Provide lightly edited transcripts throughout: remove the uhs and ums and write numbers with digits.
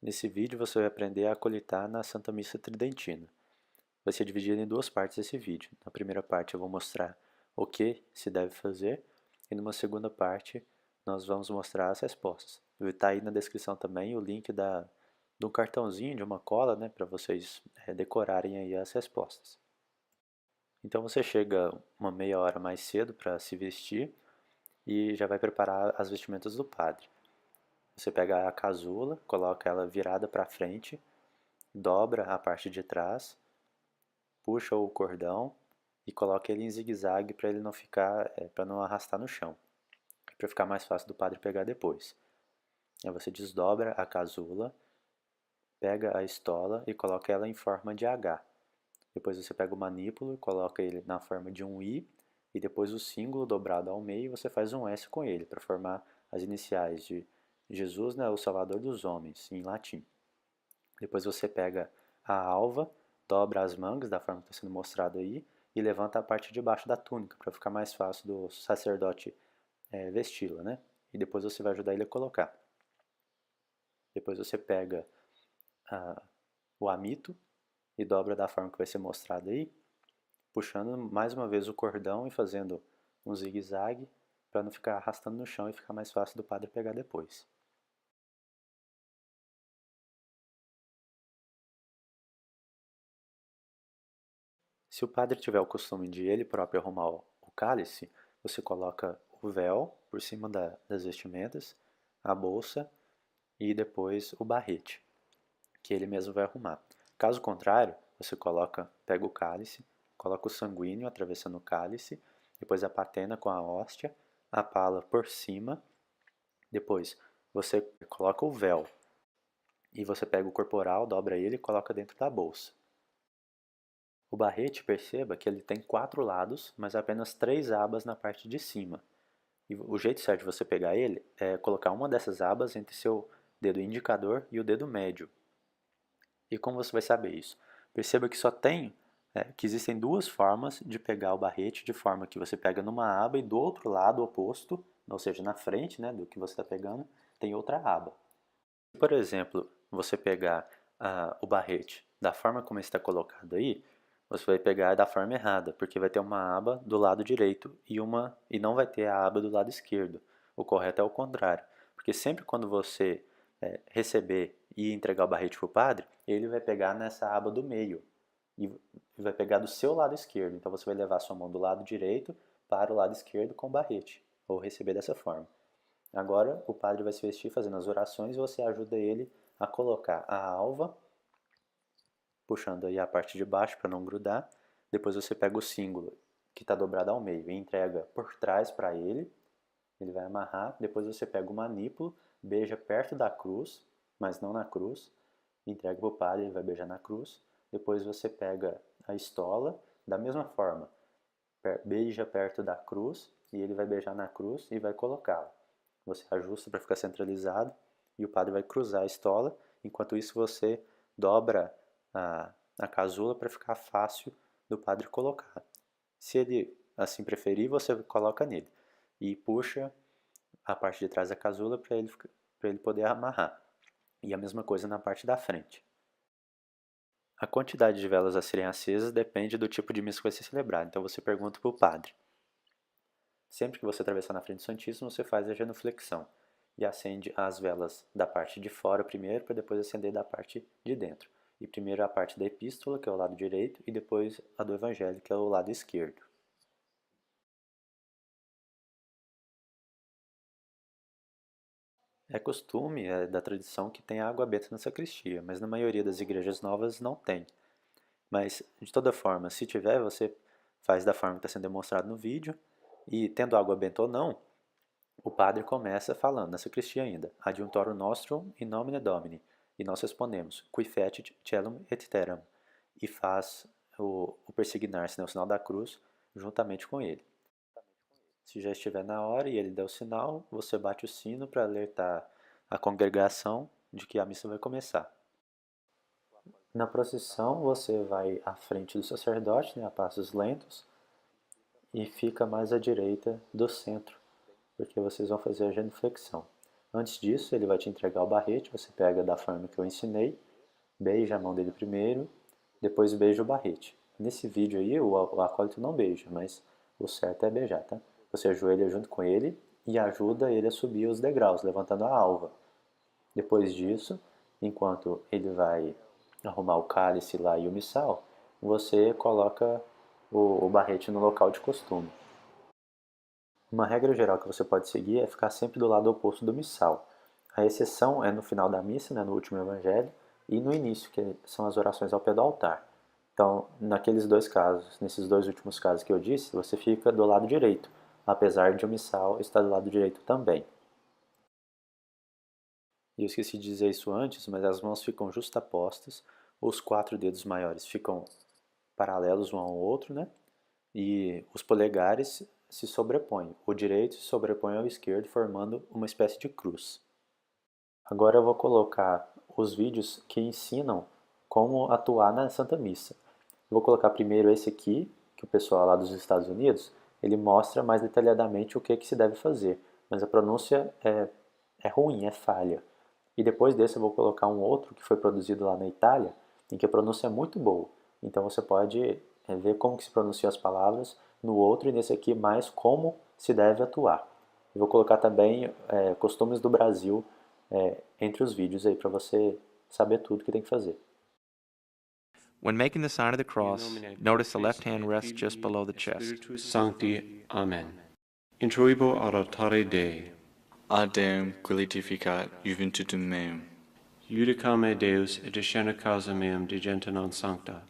Nesse vídeo você vai aprender a colitar na Santa Missa Tridentina. Vai ser dividido em duas partes esse vídeo. Na primeira parte eu vou mostrar o que se deve fazer e numa segunda parte nós vamos mostrar as respostas. Vai estar aí na descrição também o link do cartãozinho, de uma cola, né, para vocês decorarem aí as respostas. Então você chega uma meia hora mais cedo para se vestir e já vai preparar as vestimentas do padre. Você pega a casula, coloca ela virada para frente, dobra a parte de trás, puxa o cordão e coloca ele em zigue-zague para ele não ficar, para não arrastar no chão, para ficar mais fácil do padre pegar depois. Aí você desdobra a casula, pega a estola e coloca ela em forma de H. Depois você pega o manípulo e coloca ele na forma de um I e depois o símbolo dobrado ao meio você faz um S com ele para formar as iniciais de Jesus, né, o Salvador dos homens, em latim. Depois você pega a alva, dobra as mangas da forma que está sendo mostrado aí e levanta a parte de baixo da túnica para ficar mais fácil do sacerdote vesti-la, né? E depois você vai ajudar ele a colocar. Depois você pega o amito e dobra da forma que vai ser mostrado aí, puxando mais uma vez o cordão e fazendo um zigue-zague para não ficar arrastando no chão e ficar mais fácil do padre pegar depois. Se o padre tiver o costume de ele próprio arrumar o cálice, você coloca o véu por cima das vestimentas, a bolsa e depois o barrete, que ele mesmo vai arrumar. Caso contrário, você pega o cálice, coloca o sanguíneo atravessando o cálice, depois a patena com a hóstia, a pala por cima, depois você coloca o véu e você pega o corporal, dobra ele e coloca dentro da bolsa. O barrete, perceba que ele tem 4 lados, mas apenas 3 abas na parte de cima. E o jeito certo de você pegar ele é colocar uma dessas abas entre seu dedo indicador e o dedo médio. E como você vai saber isso? Perceba que que existem duas formas de pegar o barrete, de forma que você pega numa aba e do outro lado oposto, ou seja, na frente, né, do que você está pegando, tem outra aba. Se, por exemplo, você pegar o barrete da forma como está colocado aí, você vai pegar da forma errada, porque vai ter uma aba do lado direito e não vai ter a aba do lado esquerdo. O correto é o contrário, porque sempre quando você receber e entregar o barrete para o padre, ele vai pegar nessa aba do meio e vai pegar do seu lado esquerdo. Então você vai levar a sua mão do lado direito para o lado esquerdo com o barrete, ou receber dessa forma. Agora o padre vai se vestir fazendo as orações e você ajuda ele a colocar a alva, puxando aí a parte de baixo para não grudar. Depois você pega o símbolo que está dobrado ao meio e entrega por trás para ele. Ele vai amarrar. Depois você pega o manípulo, beija perto da cruz, mas não na cruz. Entrega para o padre, ele vai beijar na cruz. Depois você pega a estola, da mesma forma, beija perto da cruz e ele vai beijar na cruz e vai colocá-la. Você ajusta para ficar centralizado e o padre vai cruzar a estola. Enquanto isso você dobra a casula para ficar fácil do padre colocar. Se ele assim preferir, você coloca nele e puxa a parte de trás da casula para ele poder amarrar. E a mesma coisa na parte da frente. A quantidade de velas a serem acesas depende do tipo de missa que vai ser celebrada. Então você pergunta para o padre. Sempre que você atravessar na frente do Santíssimo, você faz a genuflexão e acende as velas da parte de fora primeiro, para depois acender da parte de dentro. E primeiro a parte da epístola, que é o lado direito, e depois a do evangelho, que é o lado esquerdo. É costume, é da tradição que tem água benta na sacristia, mas na maioria das igrejas novas não tem. Mas, de toda forma, se tiver, você faz da forma que está sendo demonstrado no vídeo, e tendo água benta ou não, o padre começa falando na sacristia ainda, Adiuntoro nostrum in nomine Domini, e nós respondemos, qui fecit celum et terram, e faz o persignar-se, né, o sinal da cruz, juntamente com ele. Se já estiver na hora e ele der o sinal, você bate o sino para alertar a congregação de que a missa vai começar. Na procissão, você vai à frente do sacerdote, né, a passos lentos, e fica mais à direita do centro, porque vocês vão fazer a genuflexão. Antes disso, ele vai te entregar o barrete, você pega da forma que eu ensinei, beija a mão dele primeiro, depois beija o barrete. Nesse vídeo aí, o acólito não beija, mas o certo é beijar, tá? Você ajoelha junto com ele e ajuda ele a subir os degraus, levantando a alva. Depois disso, enquanto ele vai arrumar o cálice lá e o missal, você coloca o barrete no local de costume. Uma regra geral que você pode seguir é ficar sempre do lado oposto do missal. A exceção é no final da missa, né, no último evangelho, e no início, que são as orações ao pé do altar. Então, naqueles dois casos, nesses dois últimos casos que eu disse, você fica do lado direito, apesar de o missal estar do lado direito também. E eu esqueci de dizer isso antes, mas as mãos ficam justapostas, os 4 dedos maiores ficam paralelos um ao outro, né? E os polegares se sobrepõem. O direito se sobrepõe ao esquerdo, formando uma espécie de cruz. Agora eu vou colocar os vídeos que ensinam como atuar na Santa Missa. Eu vou colocar primeiro esse aqui, que o pessoal lá dos Estados Unidos, ele mostra mais detalhadamente o que se deve fazer, mas a pronúncia é ruim, é falha. E depois desse eu vou colocar um outro que foi produzido lá na Itália, em que a pronúncia é muito boa. Então você pode ver como que se pronunciam as palavras no outro e nesse aqui mais como se deve atuar. Eu vou colocar também costumes do Brasil entre os vídeos aí para você saber tudo que tem que fazer. When making the sign of the cross, notice the left hand rests just below the chest. Sancti. Amen. Introibo ad altare Dei. Ad Deum glorificat juventutem meum. Judicame Deus et discerne causa meum digenta non sancta.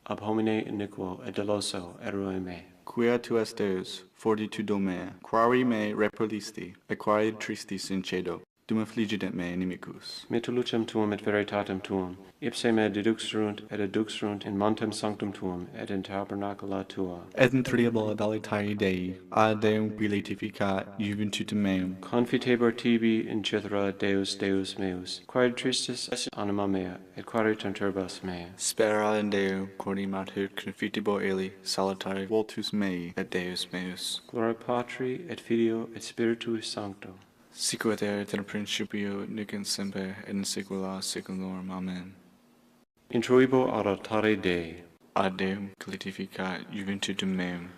Ab homine iniquo et doloso eroi me. Quia tu es Deus, fortitudo mea, quari me repellisti, et quari tristis in cedo, dum affligident me inimicus. Metu lucem tuum et veritatem tuum, ipse me deduxerunt et adduxerunt in montem sanctum tuum et in tabernacula tua. Et intriable ad altare Dei, ad Deum glorificat juventutem meum. Confitebor tibi in cithra Deus Deus meus, quae tristis est anima mea, et quae tenturbas mea. Spera in Deo, quodi mater confitibor eli, salutare voltus mei et Deus meus. Gloria Patri et Filio et Spiritus Sancto. Sicut erat in principio, nunc in semper, et in saecula saeculorum. Amen. Introibo ad altare Dei. Ad Deum glorificat juventutem meum.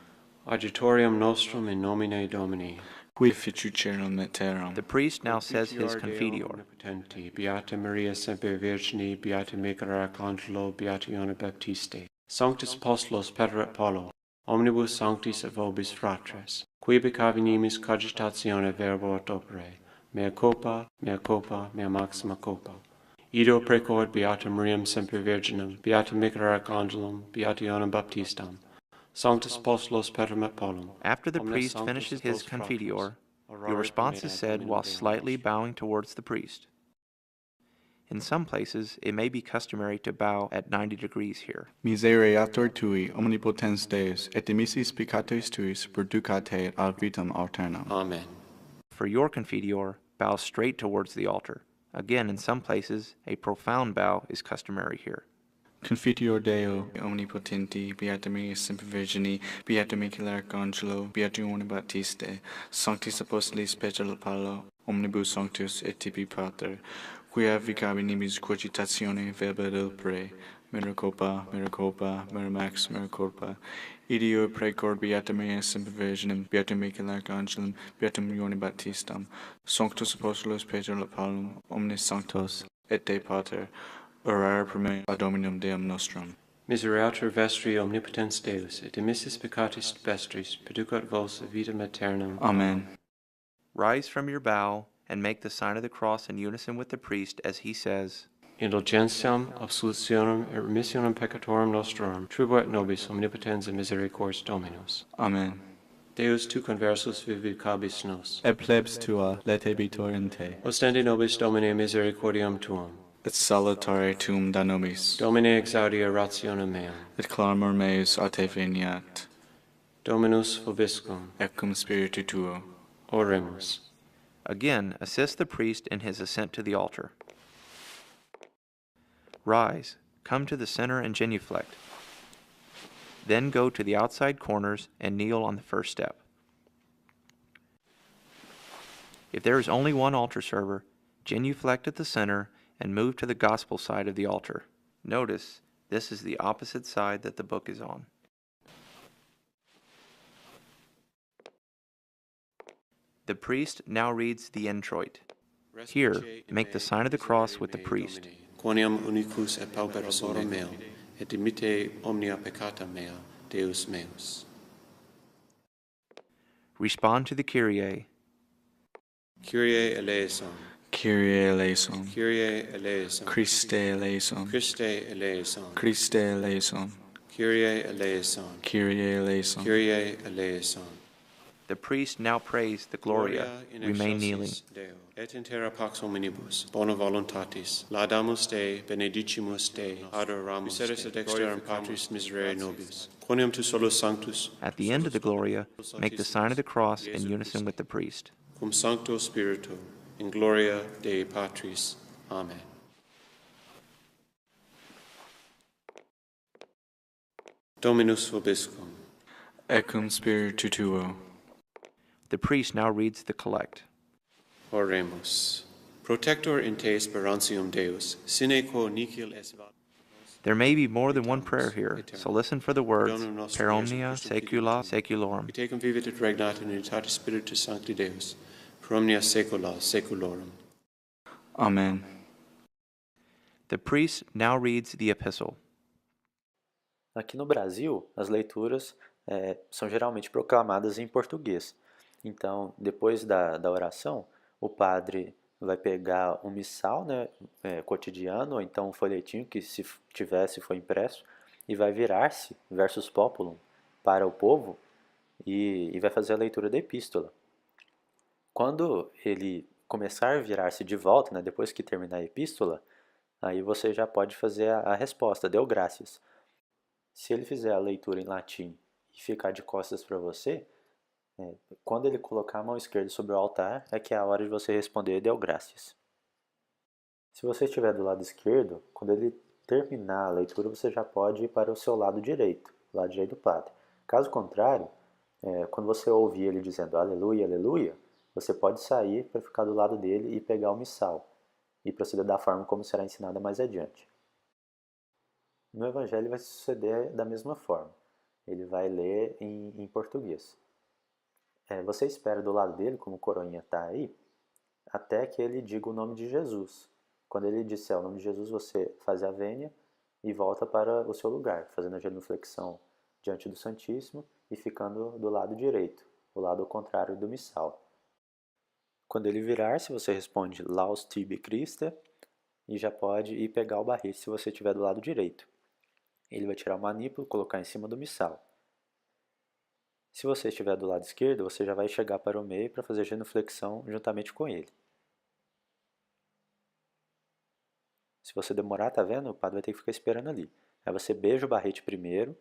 Agitorium nostrum in nomine Domini. Qui fitu caelum et terram. The priest now says his Deo Confiteor. omnipotenti, Beata Maria Semper Virgini, Beata Michael Arcangelo, Beata Ioanna Baptiste. Sanctus Apostolos Peter et Paulo, omnibus sanctis et vobis fratres, qui peccavi nimis cogitatione verbo et opere, mea culpa, mea maxima culpa. Ido precord Beata Mariam Semper Virginum, Beata Michael Arcangelum, Beata Ioanna Baptistam, Sanctus Apostolos Peter et Paulum. After the Omnes priest sanctus finishes et his vos Confiteor, fratres, your response is orare said Domine while Deum slightly nostrum. bowing towards the priest. In some places, it may be customary to bow at 90 degrees here. Misereatur tui, omnipotens Deus, et dimissis peccatis tuis, perducate ad vitam aeternam. Amen. For your Confiteor, bow straight towards the altar. Again, in some places, a profound bow is customary here. Confiteor Deo, omnipotenti, Beata Maria Semper Virgini, Beata Michael Arcangelo, Beata Ioanna Baptiste, Sanctis Apostolis Peter et Paulo, omnibus sanctus et tibi pater, quia vicavi nimis cogitatione verba et opere, miracopa, miramax, miraculpa, idio precord Beata Maria Semper Virginum, Beata Michael Arcangelum, Beata Ioanna Baptistam, Sanctus Apostolos Peter et Paulum, omnis sanctos, et Dei Pater, orare per me ad Dominum Deum nostrum. Misereatur vestri omnipotens Deus, et dimissis peccatis vestris, perducat vos vitam aeternam. Amen. Rise from your bow and make the sign of the cross in unison with the priest as he says, Indulgentiam, absolutionem, et remissionem peccatorum nostrorum, tribuat nobis omnipotens et misericordias Dominus. Amen. Deus tu conversus vivicabis nos. Et plebs tua letebitur in te, Ostendi nobis Domine misericordiam tuum. et salutare tuum da nobis, Domine exaudia rationem meam. et clamor meus a te veniat, Dominus vobiscum. et cum spiritu tuo. Oremus. Again, assist the priest in his ascent to the altar. Rise, come to the center and genuflect. Then go to the outside corners and kneel on the first step. If there is only one altar server, genuflect at the center and move to the gospel side of the altar. Notice, this is the opposite side that the book is on. The priest now reads the introit. Here, make the sign of the cross with the priest. Quoniam unicus et pauper solo meo, et dimite omnia peccata mea, Deus meus. Respond to the Kyrie. Kyrie eleison. Kyrie eleison. Kyrie eleison. Christe eleison. Christe eleison. Christe eleison. Kyrie eleison. Kyrie eleison. Kyrie eleison. The priest now prays the Gloria. Remain kneeling. Deo. Et in terra pax hominibus, bona voluntatis, laudamus Dei, benedicimus Dei, adoramus Dei, miseris dexterum Patris miserere nobis, quoniam tu solus sanctus, At the end of the Gloria, make the sign of the cross in unison with the priest. cum sancto Spiritu, in gloria Dei Patris. Amen. Dominus vobiscum. Et cum spiritu tuo. The priest now reads the collect. Oremus. Protector in te sperantium Deus, sine quo nihil est val. There may be more than one prayer here, so listen for the words per omnia saecula saeculorum. Tecum vivit et regnat in unitatis Spiritus Sancti Deus, per omnia saecula saeculorum. Amen. The priest now reads the epistle. Aqui no Brasil, as leituras são geralmente proclamadas em português. Então, depois da oração, o padre vai pegar um missal, né, cotidiano, ou então um folhetinho que, se tivesse, foi impresso, e vai virar-se, versus populum, para o povo, e vai fazer a leitura da epístola. Quando ele começar a virar-se de volta, né, depois que terminar a epístola, aí você já pode fazer a resposta, deu graças. Se ele fizer a leitura em latim e ficar de costas para você, quando ele colocar a mão esquerda sobre o altar, é que é a hora de você responder deu graças. Se você estiver do lado esquerdo, quando ele terminar a leitura, você já pode ir para o seu lado direito do padre. Caso contrário, quando você ouvir ele dizendo aleluia, aleluia, você pode sair para ficar do lado dele e pegar o missal e proceder da forma como será ensinada mais adiante. No Evangelho vai suceder da mesma forma. Ele vai ler em português. Você espera do lado dele, como o coroinha está aí, até que ele diga o nome de Jesus. Quando ele disser o nome de Jesus, você faz a vênia e volta para o seu lugar, fazendo a genuflexão diante do Santíssimo e ficando do lado direito, o lado contrário do missal. Quando ele virar-se, você responde Laus tibi Christe e já pode ir pegar o barrete se você estiver do lado direito. Ele vai tirar o manípulo e colocar em cima do missal. Se você estiver do lado esquerdo, você já vai chegar para o meio para fazer a genuflexão juntamente com ele. Se você demorar, tá vendo? O padre vai ter que ficar esperando ali. Aí você beija o barrete primeiro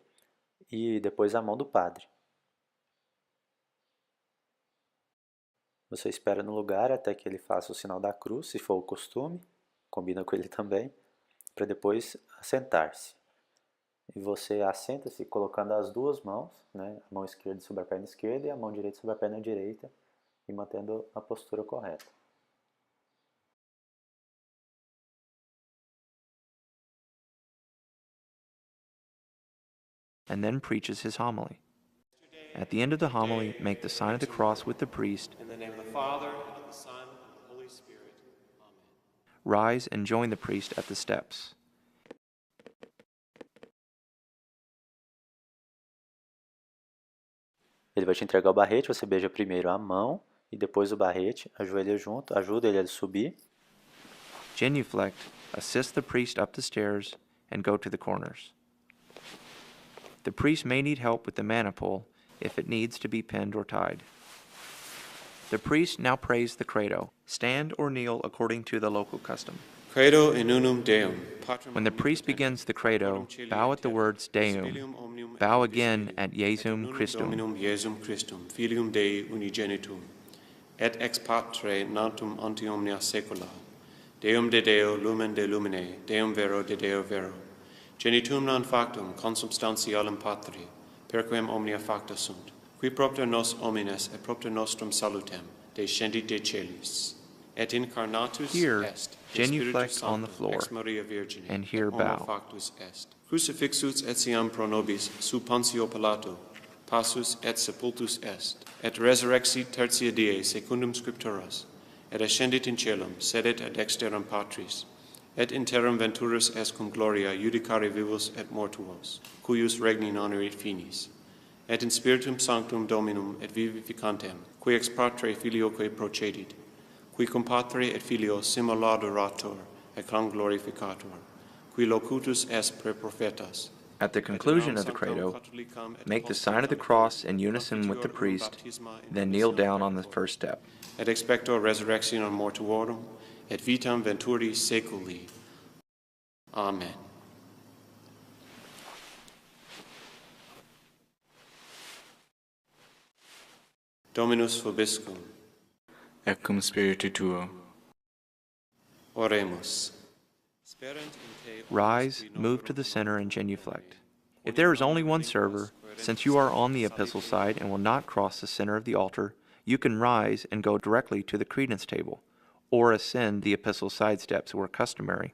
e depois a mão do padre. Você espera no lugar até que ele faça o sinal da cruz, se for o costume, combina com ele também, para depois assentar-se. E você assenta-se colocando as duas mãos, né, a mão esquerda sobre a perna esquerda e a mão direita sobre a perna direita, e mantendo a postura correta. And then preaches his homily. At the end of the homily, make the sign of the cross with the priest. In the name of the Father, and of the Son, and of the Holy Spirit. Amen. Rise and join the priest at the steps. Ele vai te entregar o barrete, você beija primeiro a mão e depois o barrete, ajoelha junto, ajuda ele a subir. Genuflect, assist the priest up the stairs, and go to the corners. The priest may need help with the maniple if it needs to be pinned or tied. The priest now prays the credo. Stand or kneel according to the local custom. Credo in unum Deum. When the priest begins the credo, bow at the words Deum. Bow again at Jesum Christum. Dominum Jesum Christum, Filium Dei unigenitum, et ex patre natum ante omnia saecula. Deum de Deo, lumen de lumine, Deum vero de Deo vero. Genitum non factum consubstantialem patri, per quem omnia facta sunt, qui propter nos homines et propter nostrum salutem, descendit de celis, et incarnatus Here, est, genuflect on the floor, ex Maria Virgine, and here et homo bow. factus est. Crucifixus etiam pro nobis sub Pontio Pilato, passus et sepultus est, et resurrexit tertia die secundum scripturas, et ascendit in caelum, sedet ad dexteram Patris, et in terram venturus est cum gloria judicare vivos et mortuos, cuius regni non erit finis, et in spiritum sanctum Dominum et vivificantem, qui ex patre filioque procedit, qui cum patre et filio simuladorator et conglorificator, qui locutus est per prophetas. At the conclusion of the credo, make the sign of the cross in unison with the priest, then kneel down on the first step. Et expecto resurrectionem mortuorum, et vitam venturi seculi. Amen. Dominus vobiscum. Et cum spiritu tuo. Oremus. Rise, move to the center, and genuflect. If there is only one server, since you are on the epistle side and will not cross the center of the altar, you can rise and go directly to the credence table, or ascend the epistle side steps where customary.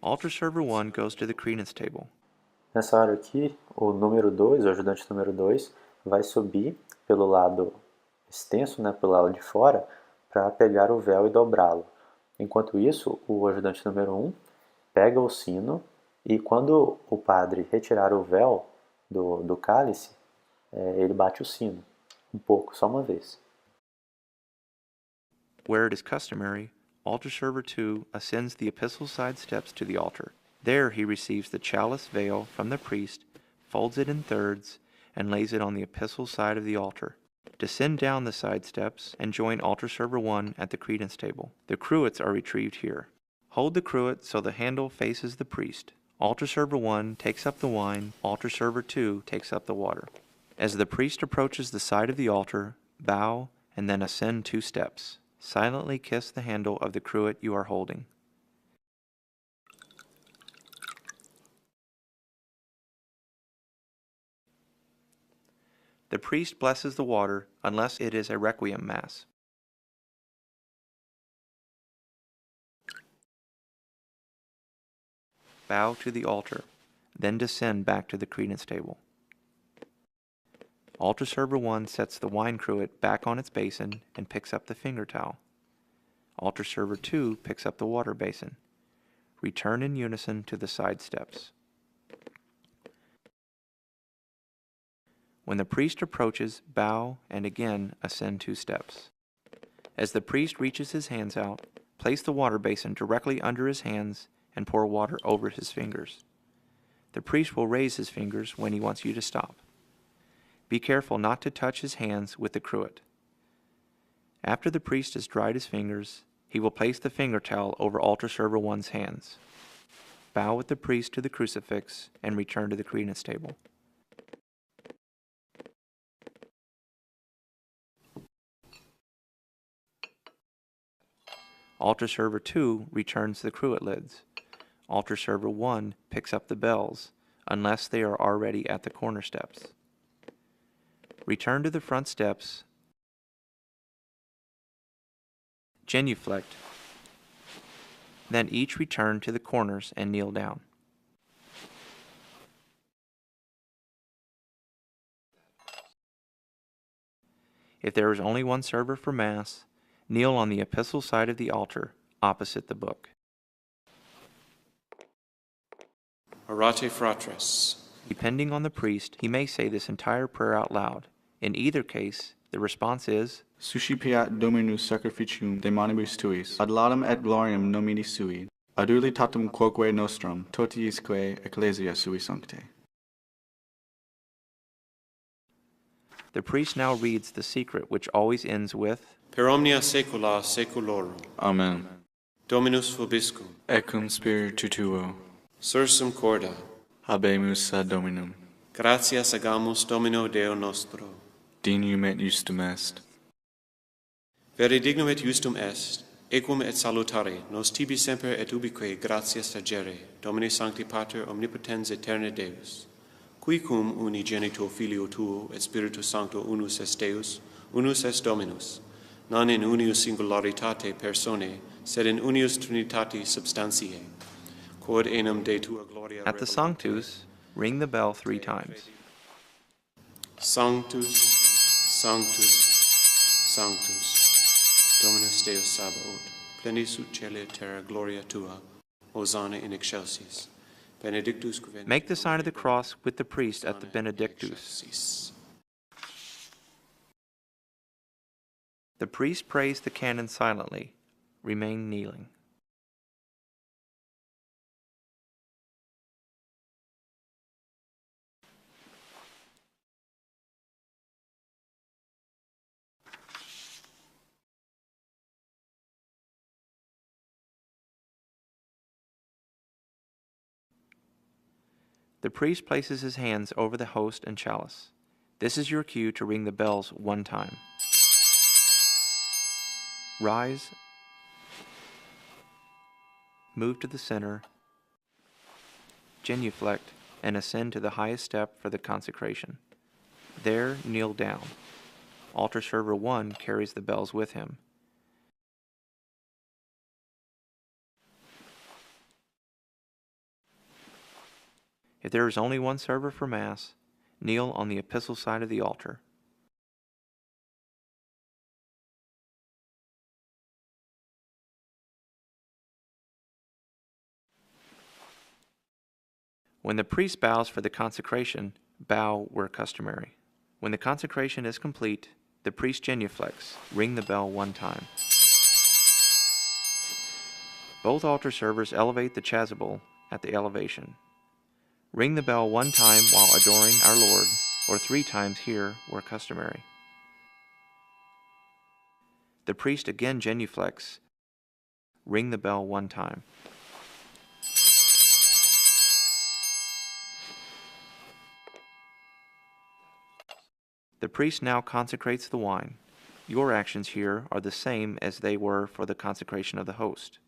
Altar server 1 goes to the credence table. Nessa hora aqui, o número 2, o ajudante número 2, vai subir pelo lado extenso, né, pelo lado de fora, para pegar o véu e dobrá-lo. Enquanto isso, o ajudante número 1 pega o sino e quando o padre retirar o véu do cálice, ele bate o sino, um pouco, só uma vez. Where it is customary, altar server 2 ascends the epistle side steps to the altar. There he receives the chalice veil from the priest, folds it in thirds, and lays it on the epistle side of the altar. Descend down the side steps and join altar server 1 at the credence table. The cruets are retrieved here. Hold the cruet so the handle faces the priest. Altar server 1 takes up the wine, altar server 2 takes up the water. As the priest approaches the side of the altar, bow and then ascend 2 steps. Silently kiss the handle of the cruet you are holding. The priest blesses the water unless it is a requiem mass. Bow to the altar, then descend back to the credence table. Altar server 1 sets the wine cruet back on its basin and picks up the finger towel. Altar server 2 picks up the water basin. Return in unison to the side steps. When the priest approaches, bow and again ascend 2 steps. As the priest reaches his hands out, place the water basin directly under his hands and pour water over his fingers. The priest will raise his fingers when he wants you to stop. Be careful not to touch his hands with the cruet. After the priest has dried his fingers, he will place the finger towel over altar server 1's hands. Bow with the priest to the crucifix and return to the credence table. Altar server 2 returns the cruet lids. Altar server 1 picks up the bells, unless they are already at the corner steps. Return to the front steps, genuflect, then each return to the corners and kneel down. If there is only one server for Mass, kneel on the epistle side of the altar, opposite the book. Orate fratres. Depending on the priest, he may say this entire prayer out loud. In either case, the response is, Suscipiat Dominus sacrificium de manibus tuis, ad laudem et gloriam nomini sui, adulitatum quoque nostrum, totiisque ecclesia sui sancte. The priest now reads the secret which always ends with, Per omnia saecula saeculorum. Amen. Dominus vobiscum. Et cum spiritu tuo. Sursum corda. Habemus ad Dominum. Gratias agamus Domino Deo nostro. Dignum et justum est. Vere dignum et justum est, equum et salutare, nos tibi semper et ubique gratias agere, Domini Sancti Pater omnipotens aeterne Deus, qui cum unigenito Filio tuo et Spiritus Sancto unus est Deus, unus est Dominus, non in unius singularitate personae, sed in unius Trinitatis substantiae, quod enum de tua gloria At the Sanctus, ring the bell 3 times. Sanctus, Sanctus, Sanctus, Dominus Deus Sabaoth, plenis ut caeli et terra gloria tua, Hosanna in excelsis. Benedictus cuveni. Make the sign of the cross with the priest at the Benedictus. The priest prays the canon silently. Remain kneeling. The priest places his hands over the host and chalice. This is your cue to ring the bells 1 time. Rise, move to the center, genuflect, and ascend to the highest step for the consecration. There, kneel down. Altar server 1 carries the bells with him. If there is only one server for Mass, kneel on the epistle side of the altar. When the priest bows for the consecration, bow where customary. When the consecration is complete, the priest genuflects, ring the bell 1 time. Both altar servers elevate the chasuble at the elevation. Ring the bell 1 time while adoring our Lord, or 3 times here where customary. The priest again genuflects. Ring the bell 1 time. The priest now consecrates the wine. Your actions here are the same as they were for the consecration of the host.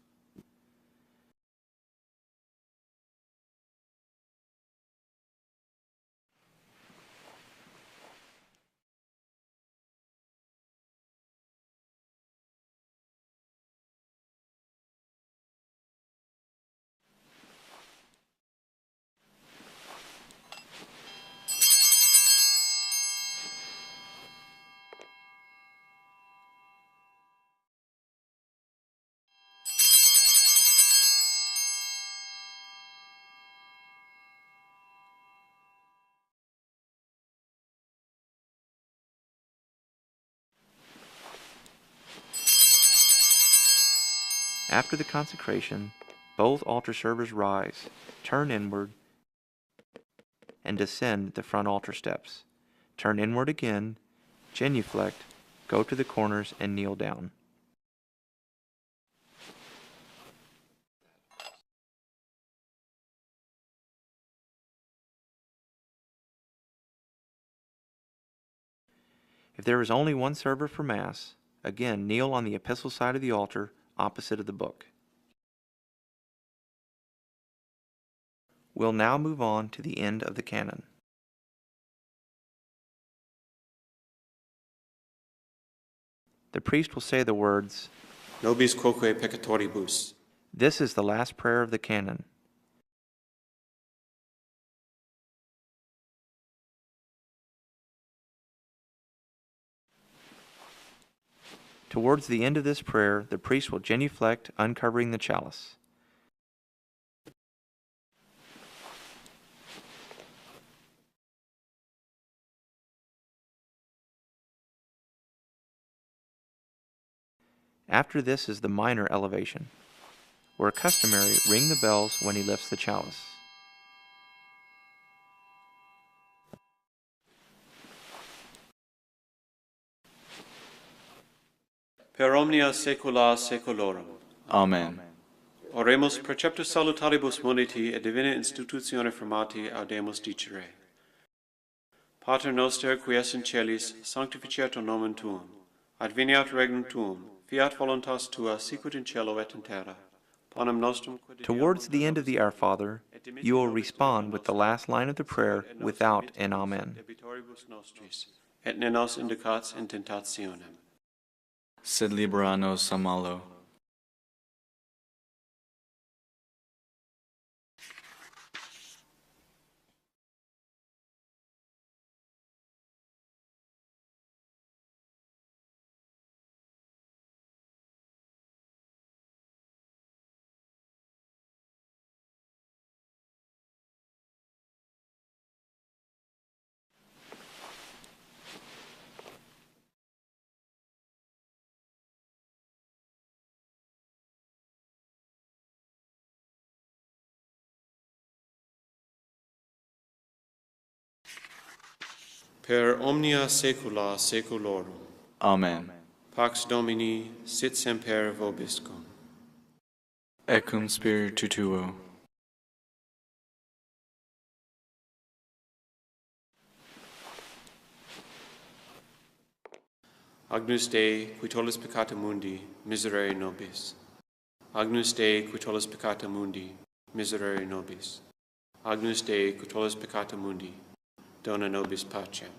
After the consecration, both altar servers rise, turn inward, and descend the front altar steps. Turn inward again, genuflect, go to the corners, and kneel down. If there is only one server for Mass, again kneel on the epistle side of the altar, opposite of the book. We'll now move on to the end of the canon. The priest will say the words, Nobis quoque peccatoribus. This is the last prayer of the canon. Towards the end of this prayer, the priest will genuflect, uncovering the chalice. After this is the minor elevation, where customary, ring the bells when he lifts the chalice. Per omnia saecula saeculorum. Amen. Oremus preceptus salutaribus moniti et divina institutione formati audemus dicere. Pater noster qui es in celis, sanctificetur nomen tuum. Adveniat regnum tuum. Fiat voluntas tua sicut in cielo et in terra. Panem nostrum quotidianum. Towards the end of the Our Father, you will respond with the last line of the prayer without an Amen. Debitoribus nostris, et ne nos inducats in tentationem, sed libera nos a malo. per omnia saecula saeculorum. Amen. Pax Domini sit semper vobiscum. Et cum spiritu tuo. Agnus Dei, qui tollis peccata mundi, miserere nobis. Agnus Dei, qui tollis peccata mundi, miserere nobis. Agnus Dei, qui tollis peccata mundi, dona nobis pacem.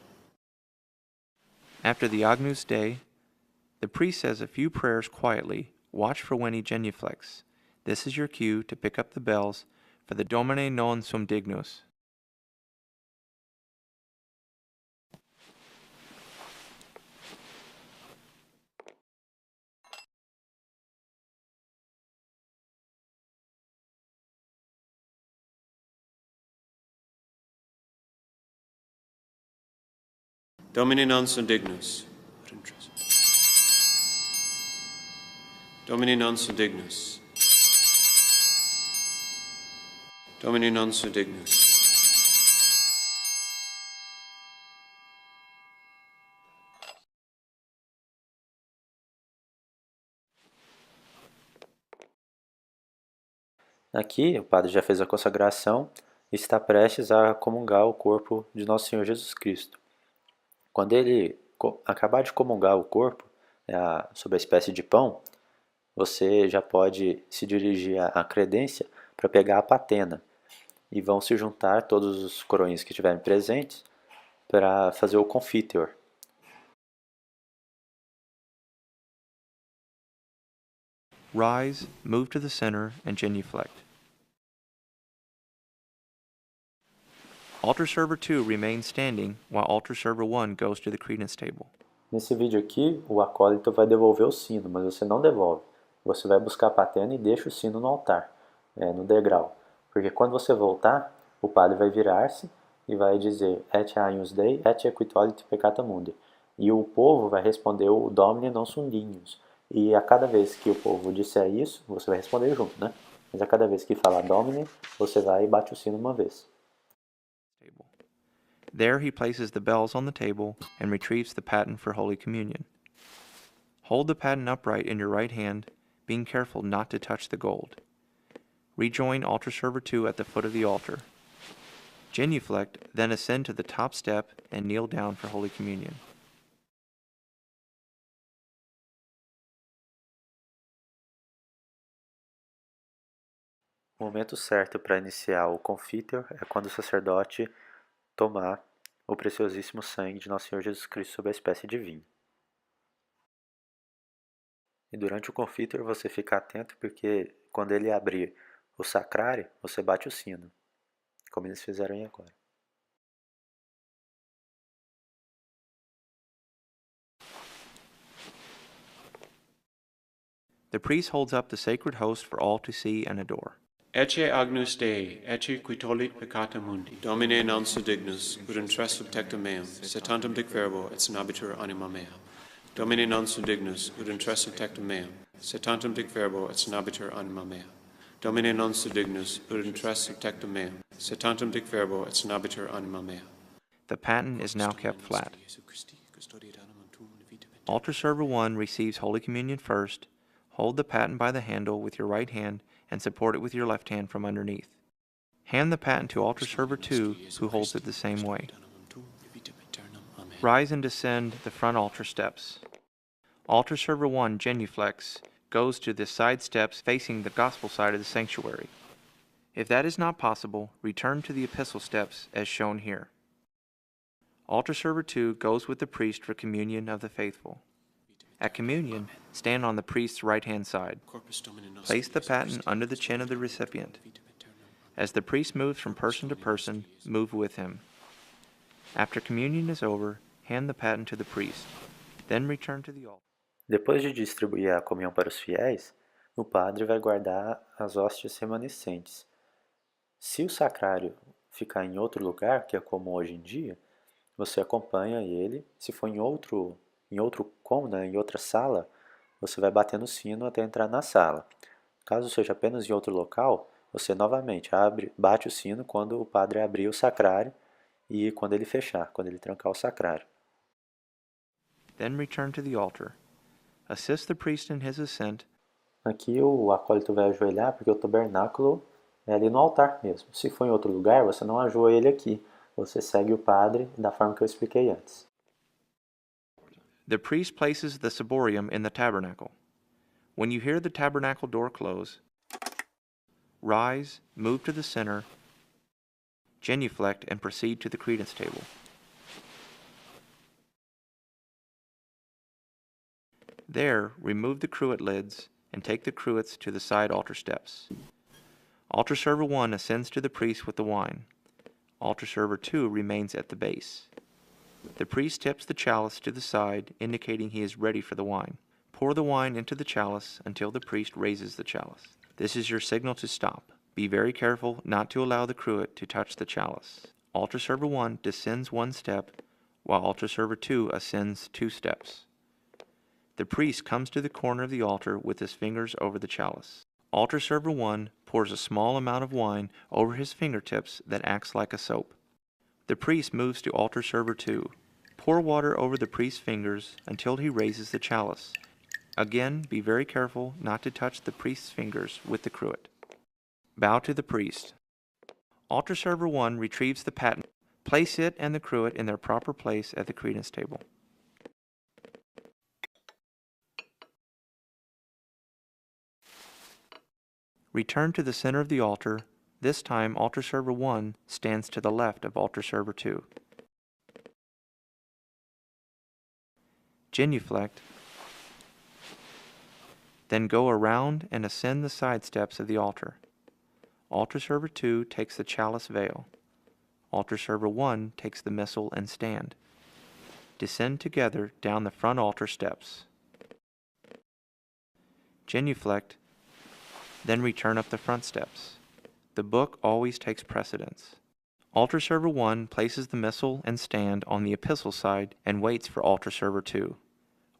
After the Agnus Dei, the priest says a few prayers quietly. Watch for when he genuflects. This is your cue to pick up the bells for the Domine non sum dignus. Domine non sum dignus. Domine non sum dignus. Domine non sum dignus. Aqui, o padre já fez a consagração e está prestes a comungar o corpo de Nosso Senhor Jesus Cristo. Quando ele acabar de comungar o corpo, sob a espécie de pão, você já pode se dirigir à credência para pegar a patena. E vão se juntar todos os coroinhos que estiverem presentes para fazer o confiteor. Rise, move to the center, and genuflect. Altar server 2 remains standing while altar server 1 goes to the credence table. Nesse vídeo aqui, o acólito vai devolver o sino, mas você não devolve. Você vai buscar a patena e deixa o sino no altar, no degrau. Porque quando você voltar, o padre vai virar-se e vai dizer Et Agnus Dei, et equitolit peccata mundi. E o povo vai responder o Domine non sum dignus. E a cada vez que o povo disser isso, você vai responder junto, né? Mas a cada vez que falar Domine, você vai e bate o sino uma vez. There he places the bells on the table and retrieves the paten for Holy Communion. Hold the paten upright in your right hand, being careful not to touch the gold. Rejoin altar server 2 at the foot of the altar. Genuflect, then ascend to the top step and kneel down for Holy Communion. O momento certo para iniciar o confiteor é quando o sacerdote tomar o preciosíssimo sangue de Nosso Senhor Jesus Cristo sob a espécie de vinho. E durante o confiteor você fica atento porque quando ele abrir o sacrário, você bate o sino, como eles fizeram aí agora. The priest holds up the sacred host for all to see and adore. Ecce Agnus Dei, ecce qui tollit peccata mundi. Domine non sum dignus, ut in tres subtectum meum, sed tantum dic verbo et sinabitur anima mea. Domine non sum dignus, ut in tres subtectum meum, sed tantum dic verbo et sinabitur anima mea. Domine non sum dignus, ut in tres subtectum meum, sed tantum dic verbo et sinabitur anima mea. The paten is now kept flat. Altar server 1 receives Holy Communion first. Hold the paten by the handle with your right hand and support it with your left hand from underneath. Hand the paten to altar server 2, who holds it the same way. Rise and descend the front altar steps. Altar server 1 genuflects, goes to the side steps facing the gospel side of the sanctuary. If that is not possible, return to the epistle steps as shown here. Altar server 2 goes with the priest for communion of the faithful. At communion, stand on the priest's right-hand side. Place the paten under the chin of the recipient. As the priest moves from person to person, move with him. After communion is over, hand the paten to the priest. Then return to the altar. Depois de distribuir a comunhão para os fiéis, o padre vai guardar as hóstias remanescentes. Se o sacrário ficar em outro lugar, que é como hoje em dia, você acompanha ele. Se for em outro cômodo, em outra sala, você vai bater no sino até entrar na sala. Caso seja apenas em outro local, você novamente bate o sino quando o padre abrir o sacrário e quando ele fechar, quando ele trancar o sacrário. Then return to the altar. Assist the priest in his ascent. Aqui o acólito vai ajoelhar porque o tabernáculo é ali no altar mesmo. Se for em outro lugar, você não ajoelha ele aqui. Você segue o padre da forma que eu expliquei antes. The priest places the ciborium in the tabernacle. When you hear the tabernacle door close, rise, move to the center, genuflect, and proceed to the credence table. There, remove the cruet lids and take the cruets to the side altar steps. Altar server 1 ascends to the priest with the wine. Altar server 2 remains at the base. The priest tips the chalice to the side, indicating he is ready for the wine. Pour the wine into the chalice until the priest raises the chalice. This is your signal to stop. Be very careful not to allow the cruet to touch the chalice. Altar server 1 descends 1 step, while altar server 2 ascends 2 steps. The priest comes to the corner of the altar with his fingers over the chalice. Altar server 1 pours a small amount of wine over his fingertips that acts like a soap. The priest moves to altar server 2. Pour water over the priest's fingers until he raises the chalice. Again, be very careful not to touch the priest's fingers with the cruet. Bow to the priest. Altar server 1 retrieves the paten. Place it and the cruet in their proper place at the credence table. Return to the center of the altar. This time, altar server 1 stands to the left of altar server 2. Genuflect. Then go around and ascend the side steps of the altar. Altar server 2 takes the chalice veil. Altar server 1 takes the missal and stand. Descend together down the front altar steps. Genuflect. Then return up the front steps. The book always takes precedence. Altar server 1 places the missal and stand on the epistle side and waits for altar server 2.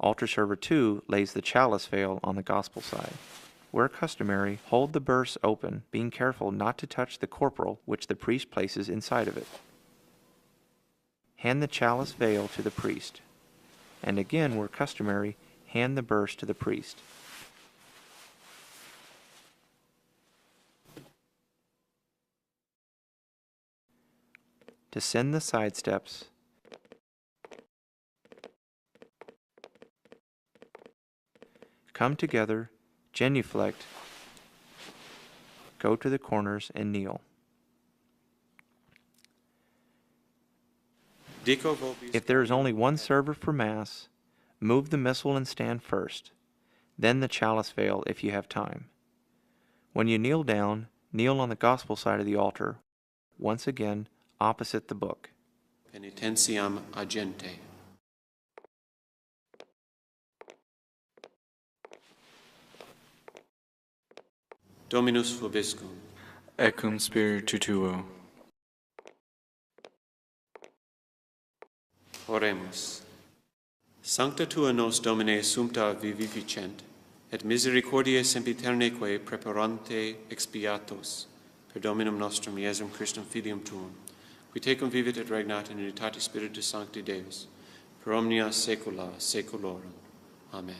Altar server 2 lays the chalice veil on the gospel side. Where customary, hold the burse open, being careful not to touch the corporal which the priest places inside of it. Hand the chalice veil to the priest. And again, where customary, hand the burse to the priest. Descend the side steps. Come together, genuflect, go to the corners and kneel. If there is only one server for Mass, move the missal and stand first, then the chalice veil if you have time. When you kneel down, kneel on the gospel side of the altar, once again, opposite the book. Penitentiam agente. Dominus vobiscum. Et cum spiritu tuo. Oremus. Sancta tua nos Domine sumpta vivificent, et misericordiae sempiterneque preparante expiatos, per Dominum nostrum Iesum Christum Filium tuum, qui tecum vivit et regnat in unitatis Spiritus Sancti Deus, per omnia saecula saeculorum. Amen.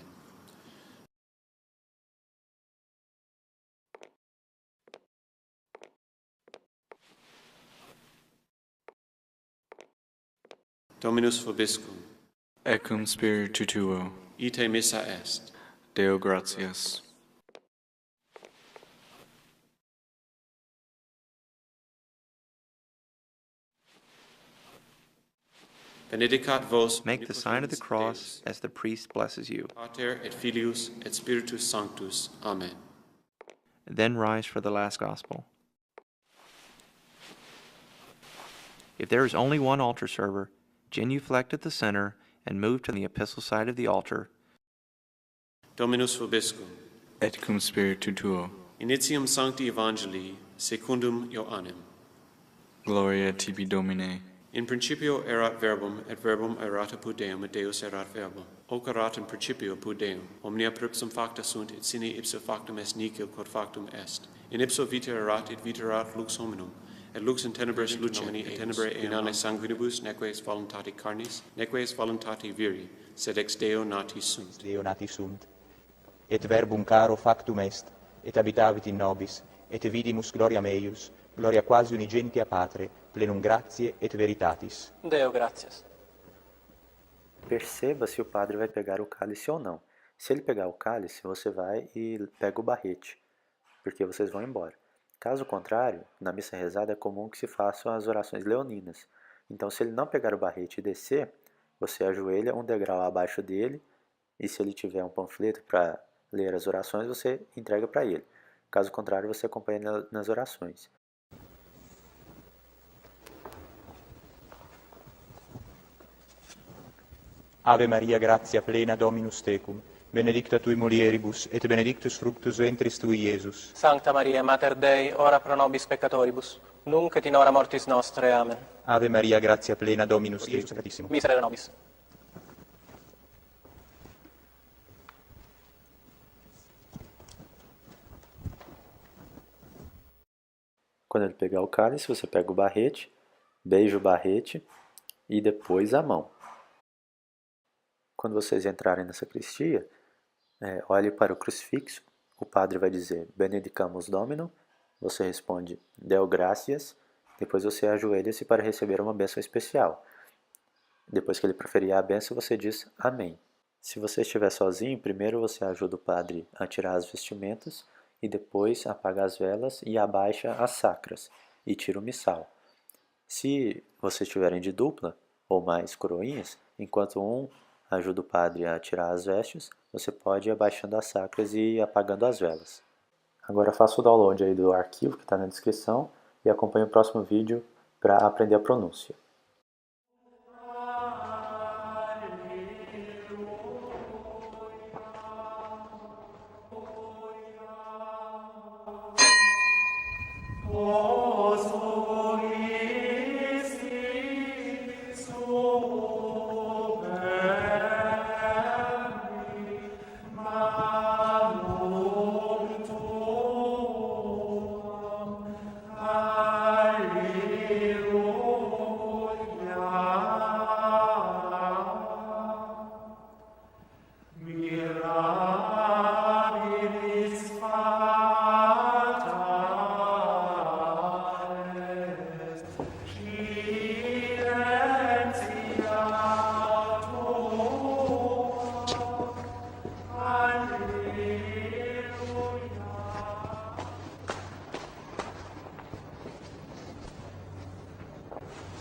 Dominus vobiscum. Et cum spiritu tuo. Ite missa est. Deo gratias. benedicat vos Make the sign of the cross as the priest blesses you. Pater et Filius et Spiritus Sanctus. Amen. Then rise for the last gospel. If there is only one altar server, genuflect at the center and move to the epistle side of the altar. Dominus vobiscum. Et cum spiritu tuo. Initium Sancti Evangelii secundum Ioannem. Gloria tibi, Domine. In principio erat verbum, et verbum erat apud Deum, et Deus erat verbum. Hoc erat in principio apud Deum. Omnia per ipsum facta sunt, et sine ipso factum est nihil quod factum est. In ipso vita erat, et vita erat lux hominum. Et lux in tenebris lucem, et tenebrae eonane sanguinibus, neque est voluntati carnis, neque est voluntati viri, sed ex Deo nati sunt. Deo nati sunt. Et verbum caro factum est, et habitavit in nobis, et vidimus gloriam eius, gloria quasi unigenitia Patre, plenum gratiae et veritatis. Deo gratias. Perceba se o padre vai pegar o cálice ou não. Se ele pegar o cálice, você vai e pega o barrete, porque vocês vão embora. Caso contrário, na missa rezada é comum que se façam as orações leoninas. Então, se ele não pegar o barrete e descer, você ajoelha um degrau abaixo dele, e se ele tiver um panfleto para ler as orações, você entrega para ele. Caso contrário, você acompanha nas orações. Ave Maria, gratia plena, Dominus tecum, benedicta tui mulieribus, et benedictus fructus ventris tui, Iesus. Sancta Maria, Mater Dei, ora pro nobis peccatoribus, nunc et in hora mortis nostre. Amen. Ave Maria, gratia plena, Dominus tecum. Miserere nobis. Quando ele pegar o cálice, você pega o barrete, beija o barrete e depois a mão. Quando vocês entrarem na sacristia, olhe para o crucifixo, o padre vai dizer Benedicamus Domino, você responde Deo Gratias, depois você ajoelha-se para receber uma bênção especial. Depois que ele proferir a bênção, você diz Amém. Se você estiver sozinho, primeiro você ajuda o padre a tirar as vestimentas e depois apaga as velas e abaixa as sacras e tira o missal. Se vocês estiverem de dupla ou mais coroinhas, enquanto um ajuda o padre a tirar as vestes, você pode ir abaixando as sacras e apagando as velas. Agora faça o download aí do arquivo que está na descrição e acompanhe o próximo vídeo para aprender a pronúncia.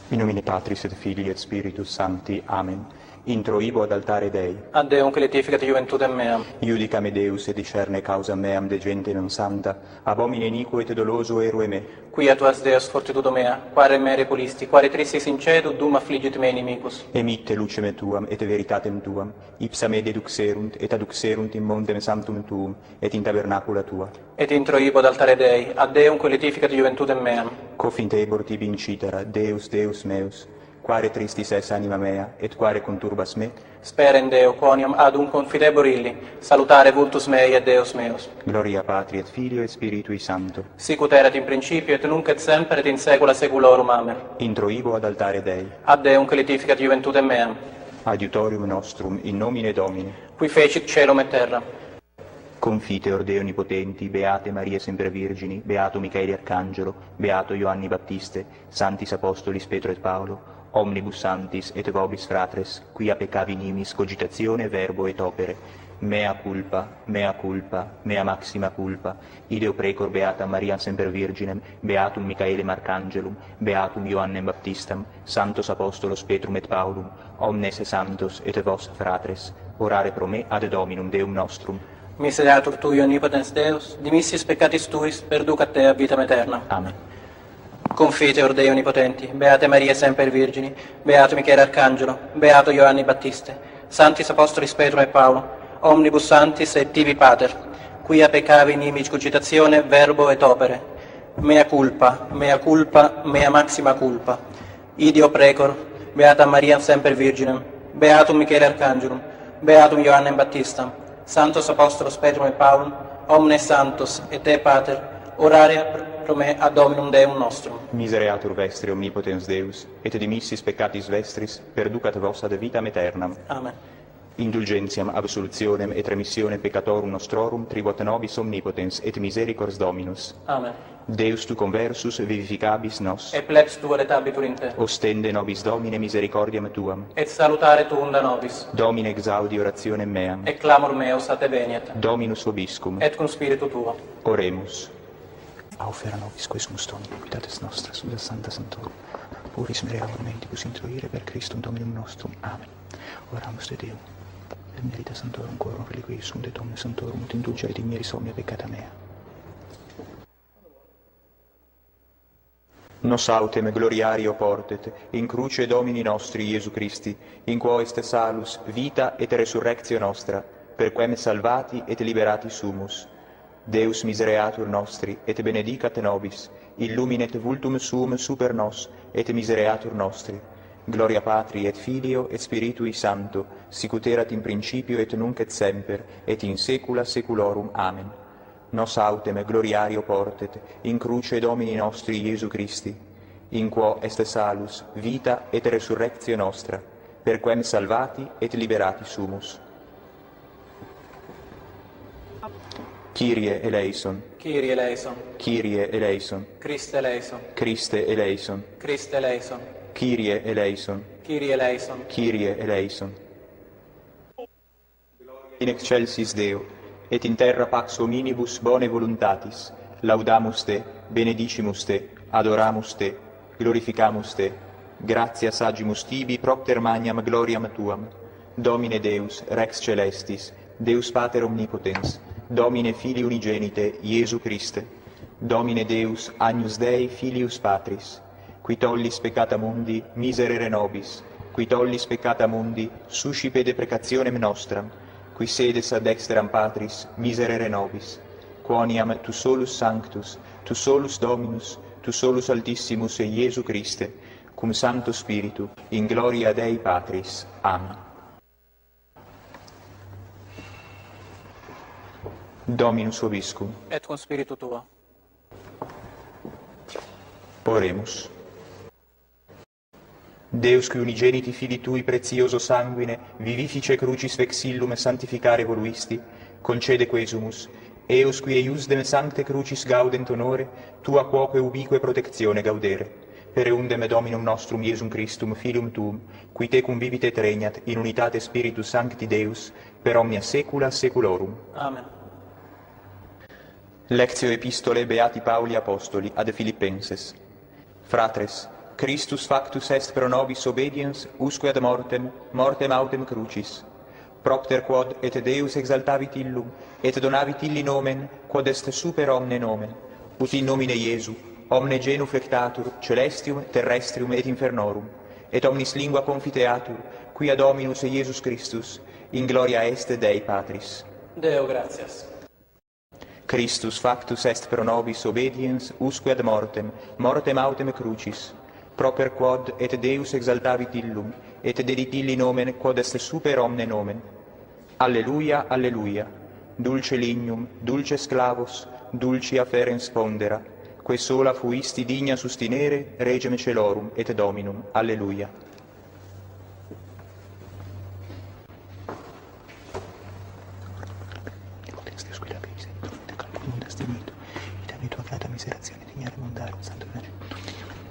In nomine Patris et Filii et Spiritus Sancti. Amen. Intro ibo ad altare Dei. Ad Deum che letificat juventutem meam. Iudica me Deus et discerne causa meam de gente non santa, abomine iniquo et doloso erue me. Quia tu as Deus fortitudo mea, quare me repulisti, quare tristis incedo, dum affligit me inimicus. Emitte lucem tuam et veritatem tuam, ipsa me deduxerunt et aduxerunt in mondem sanctum tuum et in tabernacula tua. Et intro ibo ad altare Dei, ad Deum che letificat juventutem meam. Cofintebor tibi incitera, Deus, Deus meus, quare tristis es anima mea, et quare conturbas me. Spera in Deo, quoniam ad un confidebor illi, salutare vultus mei et Deus meus. Gloria Patri et Filio et Spiritui Sancto. Sicut erat in principio et nunc et semper et in saecula saeculorum. Amen. Intro ibo ad altare Dei. Ad Deum che letificat juventutem meam. Adiutorium nostrum in nomine Domini. Qui fecit caelum et terra. Confiteor Dei Onnipotenti, Beate Maria Sempre Virgini, Beato Michaeli Arcangelo, Beato Ioanni Battiste, Santis Apostolis Petro et Paolo, omnibus santis et vobis fratres, quia peccavi nimis cogitatione, verbo et opere, mea culpa, mea maxima culpa, ideo precor beatam Mariam semper Virginem, beatum Michaelem Arcangelum, beatum Ioannem Baptistam, sanctos apostolos Petrum et Paulum, omnes santos et vos fratres, orare pro me ad Dominum Deum nostrum. Miseratur tui omnipotens Deus, dimissis peccatis tuis, perducat te ab vitam aeterna. Amen. Confiteor Dei Onnipotenti, Beate Maria Semper Virgini, Beato Michele Arcangelo, Beato Ioanni Battiste, Sanctis Apostolis Petrum et Paulum, Omnibus Sanctis et Tibi Pater, quia peccavi in imici cogitatione, verbo et opere. Mea culpa, mea maxima culpa. Ideo precor, Beata Maria Semper Virginem, Beatum Michele Arcangelum, Beatum Ioannem Baptistam, Sanctos Apostolos Petrum et Paulum, Omnes Santos et Te Pater, orare pro me ad Dominum Deum nostrum. Misereatur vestri omnipotens Deus, et dimissis peccatis vestris, perducat vos ad vitam aeternam. Amen. Indulgentiam, absolutionem et remissionem peccatorum nostrorum tribuat nobis omnipotens et misericors Dominus. Amen. Deus tu conversus vivificabis nos, Et plex tua letabitur in te, ostende nobis Domine misericordiam tuam. et salutare tuunda nobis, Domine exaudi orationem meam. et clamor meus a te veniet, Dominus vobiscum. et cum spiritu tuo. Oremus. Aufera nobis quesumus Domini, pitates nostras, usa Sancta Sanctorum, puris mereavor mentibus introire per Christum Dominum nostrum. Amen. Oramus de Deum, et merita Sanctorum quorum reliquiis sum de Domine Sanctorum, ut indulgia et igneris omnia peccata mea. Nos autem gloriario portet, in cruce Domini nostri Iesu Christi, in quo est salus, vita et resurrectio nostra, per quem salvati et liberati sumus. Deus misereatur nostri, et benedicat nobis, illuminet vultum suum super nos, et misereatur nostri. Gloria Patri et Filio et Spiritui Sancto, sic ut erat in principio et nunc et semper, et in saecula saeculorum. Amen. Nos autem gloriario portet, in cruce Domini nostri Iesu Christi, in quo est salus, vita et resurrectio nostra, per quem salvati et liberati sumus. Kyrie eleison, Kyrie eleison, Kyrie eleison, Christe eleison, Christe eleison, Christe eleison, Kyrie eleison, Kyrie eleison, Kyrie eleison. In excelsis Deo, et in terra pax hominibus bone voluntatis, laudamus te, benedicimus te, adoramus te, glorificamus te, gratias agimus tibi propter magnam gloriam tuam, Domine Deus, Rex Celestis, Deus Pater Omnipotens, Domine Filii Unigenite, Iesu Christe, Domine Deus, Agnus Dei, Filius Patris, qui tollis peccata mundi, miserere nobis, qui tollis peccata mundi, suscipe deprecationem nostram, qui sedes ad dexteram Patris, miserere nobis, quoniam tu solus sanctus, tu solus Dominus, tu solus Altissimus e Iesu Christe, cum Sancto Spiritu, in gloria Dei Patris. Amen. Dominus vobiscum. et cum spiritu tuo. Oremus. Deus qui unigeniti Filii Tui prezioso sanguine, vivifice crucis vexillum sanctificare voluisti, concede quesumus, eos qui eiusdem sancte crucis gaudent honore, Tua quoque ubique protectione gaudere, per eundem Dominum nostrum Iesum Christum, Filium Tuum, qui Tecum vivit et regnat in unitate Spiritus Sancti Deus, per omnia saecula saeculorum. Amen. Lectio Epistolae Beati Pauli Apostoli ad Filippenses. Fratres, Christus factus est pro nobis obediens, usque ad mortem, mortem autem crucis. Propter quod et Deus exaltavit illum, et donavit illi nomen, quod est super omne nomen, ut in nomine Iesu, omne genu flectatur, celestium, terrestrium et infernorum, et omnis lingua confiteatur, quia Dominus Iesus Christus, in gloria est Dei Patris. Deo gratias. Christus factus est pro nobis obediens, usque ad mortem, mortem autem crucis, proper quod et Deus exaltavit illum, et dedit illi nomen quod est super omne nomen. Alleluia, alleluia, dulce lignum, dulce sclavos, dulci afferens pondera, que sola fuisti digna sustinere regem celorum et Dominum. Alleluia.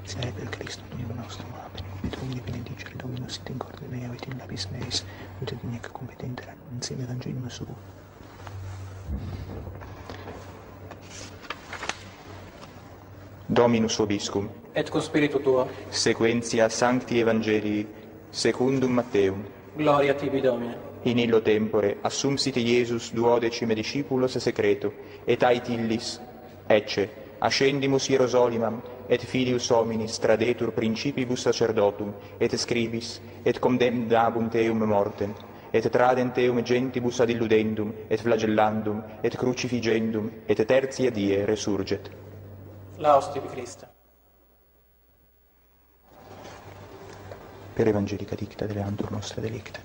Siare per Cristo Domino nostro. Amen. Et omni benedicere Dominus sit in corde mea, et in labis meis, ut ad nec competenter insieme evangelium suo. Dominus vobiscum. Et cum spiritu tuo. Sequentia Sancti Evangelii secundum Matteum. Gloria tibi, Domine. In illo tempore assumsite Iesus duodecime discipulos secreto, et ait illis, ecce, ascendimus Hierosolimam, et filius hominis tradetur principibus sacerdotum, et scribis, et condemnabunt eum mortem, et tradent eum gentibus ad illudendum, et flagellandum, et crucifigendum, et tertia die resurget. Laus tibi, Christe. Per evangelica dicta deleantur nostra delicta.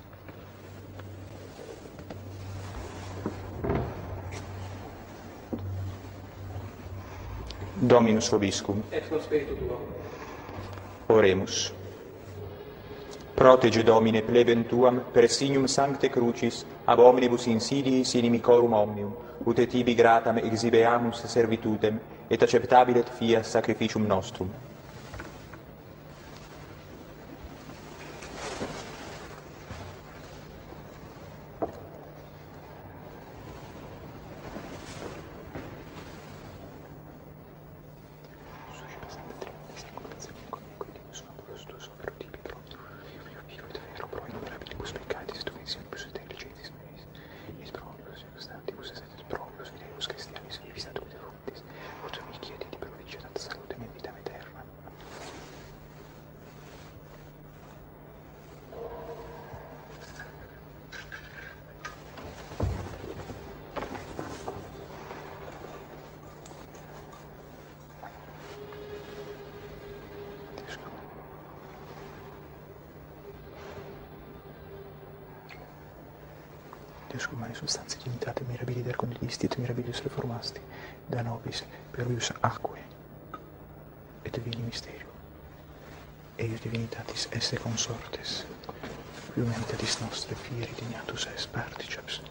Dominus vobiscum. Et cum spiritu tuo. Oremus. Protege Domine plebem tuam per signum sancte crucis ab omnibus insidiis inimicorum omnium, ut et tibi gratam exhibeamus servitutem, et acceptabilet fias sacrificium nostrum. Deus humane substantia dignitate mirabiliter condivisti et mirabilius reformasti, da nobis perius aquae et divini mysterio. Eius divinitatis esse consortes, humanitas nostre fieri dignatus es particeps.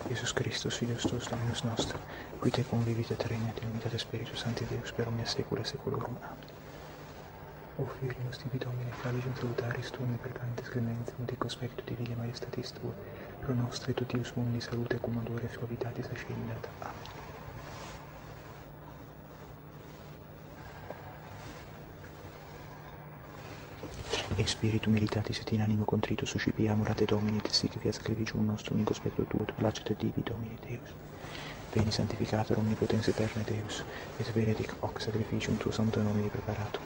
Iesus Christus, Filius tuus, Dominus nostre, qui te convivit et regnat in unitate Spiritus Sancti Deus per omnia saecula saeculorum. Amen. O Filius tibi Domine, flavigium salutaris tuum per cantes clementiam, ut conspectu divine majestatis tua, pro nostre totius mundi salute cum odore suavitatis ascendat. Amen. E spiritu militatis et in animo contrito suscipiamur a te Domine, et sic via sacrificium nostrum in conspectu tuo, et placet tibi Domine Deus. Veni sanctificator omnipotens eterne Deus, et benedic hoc sacrificium tuo sancto nomine preparatum.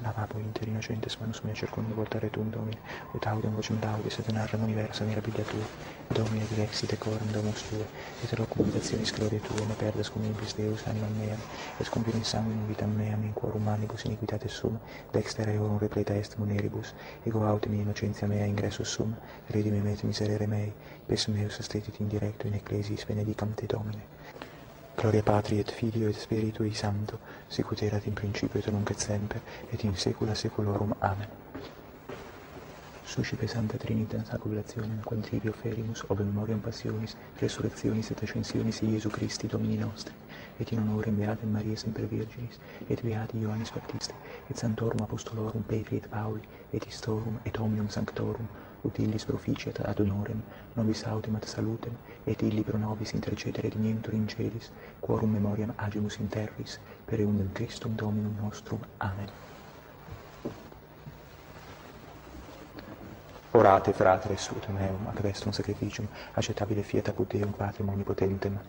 Lavabo inter innocentes manus mea circundum voltare tuum Domine, ut audium vocem laudis et narram universa mirabilia tua, Domine dilexit decorum domus tua, et locumitationis gloria tua, ne perdas cum impis Deus animam meam, et cum viris sanguinum vitam meam in quorum manibus iniquitatis sum, dexter eorum repleta est muneribus, ego autem innocentia mea ingressus sum, redime me et miserere mei, pes meus estetit indirecto in ecclesiis benedicam te Domine. Gloria Patri et Filio et Spiritui Sancto, sicut erat in principio et nunc et semper, et in saecula saeculorum. Amen. Suscipe Sancta Trinitas acubulationem quantibi offerimus, ob memoriam passionis, resurrectionis et ascensionis Iesu Christi Domini nostri, et in honorem beatem Mariae semper Virginis, et beati Ioannis Baptiste, et Sanctorum Apostolorum Petri et Pauli, et Istorum et Omnium Sanctorum, ut illis proficiat ad honorem, nobis autem ad salutem, et illi pro nobis intercedere dignientur in celis, quorum memoriam agimus in terris, per eundem Christum Dominum nostrum. Amen. Orate, fratres, ut meum ac vestum sacrificium, acceptabile fiat apud Deum Patrem omnipotentem.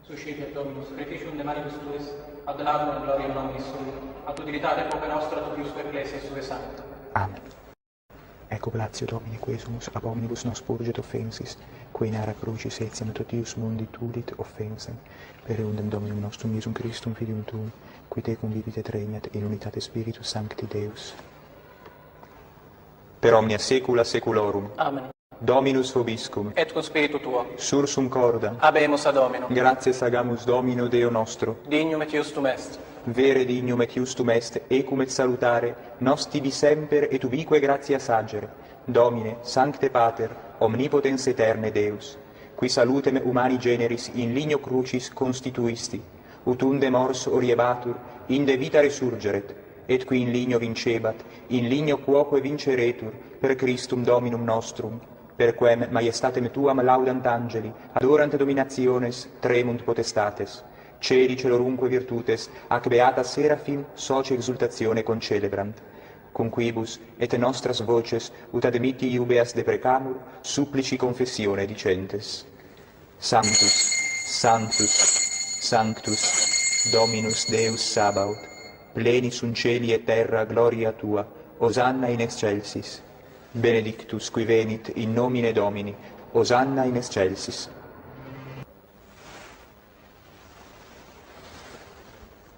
Suscipiat Dominus sacrificium de manibus tuis, ad laudum et gloriam nominis sui, ad utilitate epoca nostra totiusque ecclesiae sue sancta. Amen. Ecco Blatio Domini quesumus ab omnibus nos purget offensis, quae in ara crucis etiam totius mundi tulit offensam, per eundem Dominum nostrum Iesum Christum Filium tuum, qui te convivit et regnat in unitate Spiritus Sancti Deus. Per omnia saecula saeculorum. Amen. Dominus vobiscum. Et cum spiritu tuo. Sursum corda. Habemus ad Dominum. Gratias agamus Domino Deo nostro. Dignum et iustum est. Vere dignum et iustum est, ecum et salutare, nos tibi semper et ubique gratia sagere. Domine, Sancte Pater, omnipotens eterne Deus, qui salutem humani generis in ligno crucis constituisti, ut unde mors oriebatur, inde vita resurgeret, et qui in ligno vincebat, in ligno quoque vinceretur, per Christum Dominum nostrum, per quem maiestatem tuam laudant angeli, adorant dominationes, tremunt potestates, celi celorunque virtutes, ac beata serafim socie exultatione concelebrant, con quibus et nostras voces ut admitti iubeas deprecamur, supplici confessione dicentes. Sanctus, Sanctus, Sanctus, Dominus Deus Sabaoth, pleni sunt cieli et terra gloria tua, Hosanna in excelsis. Benedictus qui venit in nomine Domini, Hosanna in excelsis.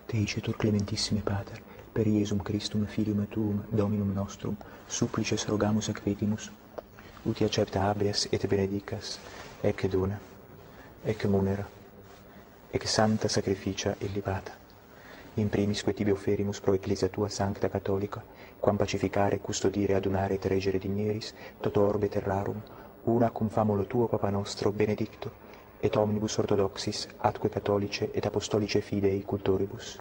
Te icetur clementissime Pater, per Iesum Christum Filium Tuum, Dominum nostrum, supplices rogamus ac petimus, uti accepta habeas et benedicas, ec dona, ec munera, ec santa sacrificia illibata. In primis que tibi offerimus pro Ecclesia tua sancta catholica, quam pacificare, custodire, adunare et regere dignieris, tot orbe terrarum, una cum famulo tuo Papa nostro Benedicto, et omnibus orthodoxis, atque catholice et apostolice fidei cultoribus.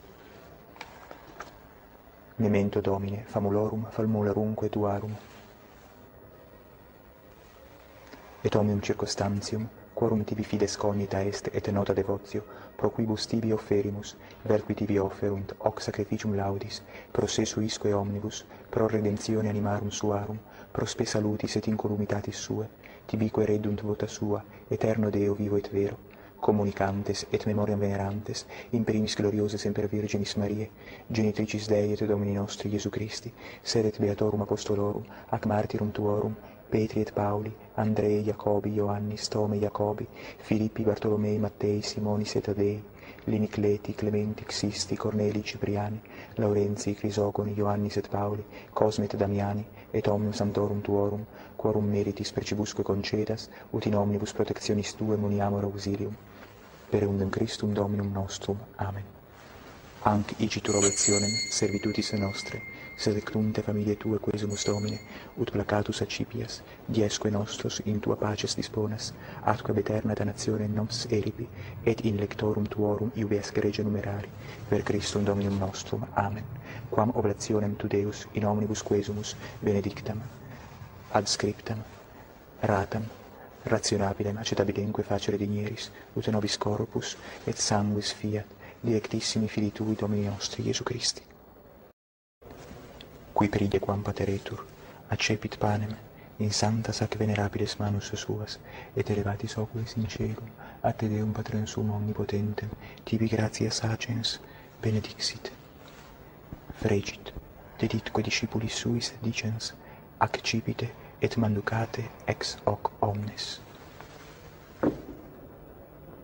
Memento Domine, famulorum, famulorumque tuarum, et omnium circumstantium, quorum tibi fides cognita est et nota devotio, pro quibus tibi offerimus, ver qui tibi offerunt, hoc sacrificium laudis, pro se suisque omnibus, pro redemptione animarum suarum, pro spe salutis et incolumitatis sue, tibique reddunt vota sua, eterno Deo vivo et vero, communicantes et memoriam venerantes, in primis gloriose semper Virginis Mariae, genitricis Dei et Domini nostri Iesu Christi, sedet beatorum apostolorum, ac martyrum tuorum, Petri et Pauli, Andrei, Jacobi, Ioannis, Tome, Jacobi, Filippi, Bartolomei, Mattei, Simonis et Tadei, Linicleti, Clementi, Xisti, Corneli, Cipriani, Laurenzi, Crisogoni, Ioannis et Pauli, Cosme et Damiani, et omnium sanctorum tuorum, quorum meritis percibusque concedas, ut in omnibus protectionis tue muniamur auxilium. Per undem Christum Dominum nostrum. Amen. Anc icitur obetionem, servitutis nostre, sed ectunte familie tue quesumus Domine, ut placatus accipias, diesque nostros in tua paces disponas, atque eterna danatione nos eripi, et in lectorum tuorum iubeas gregge numerari, per Christum Dominum nostrum. Amen. Quam oblationem tu Deus in omnibus quesumus benedictam, adscriptam, ratam, rationabilem accettabilemque facere dignieris, ut nobis corpus et sanguis fiat, dilectissimi Filii Tui Domini nostri Iesu Christi. Qui peride quam pateretur, accepit panem, in sanctas ac venerabiles manus suas, et elevatis oculis in caelum, a te Deum Patrem Suum omnipotentem, tibi gratias agens, benedixit. Fregit, deditque discipulis suis dicens, accipite et manducate ex hoc omnes.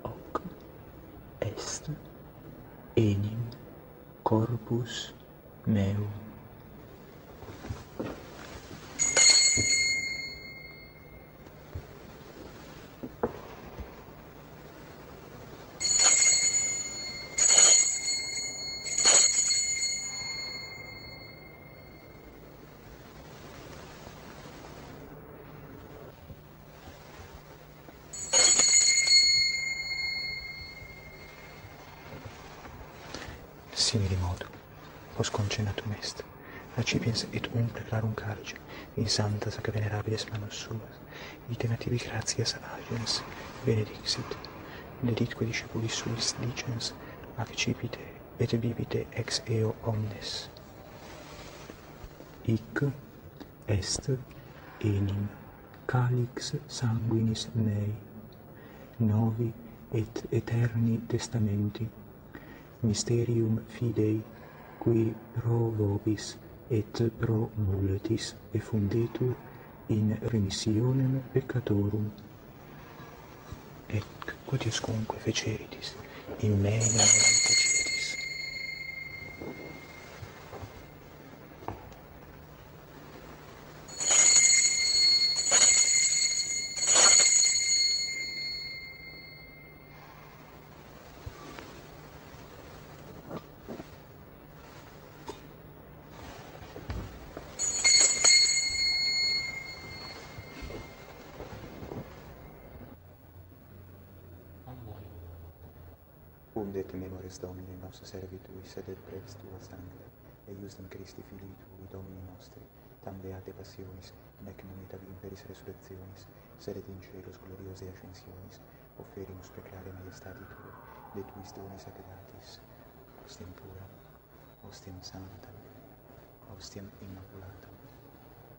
Hoc est enim corpus meum. Simili modo, os concenatum est, accipiens et umple clarum calice, in sanctas ac venerabiles manus suas, item tibi gratias agens, benedixit, deditque discipulis suis dicens, accipite et bibite ex eo omnes. Hic est enim calix sanguinis mei, novi et eterni testamenti, mysterium fidei, qui pro vobis et pro multis effundetur in remissionem peccatorum. Ec quodiuscunque feceritis, in me memoriam facetis. Funde et memores Domini nostra servitui sed et brevis tua sancta, eiusdem Christi Filii Tui, Domini nostri, tam beate passionis, nec non et ab imperis resurrectionis, sed et in celos gloriose ascensionis, offerimus preclare maiestati Tui, de Tuis donis aggregatis, ostiam puram, ostiam sanctam, ostiam immaculatam,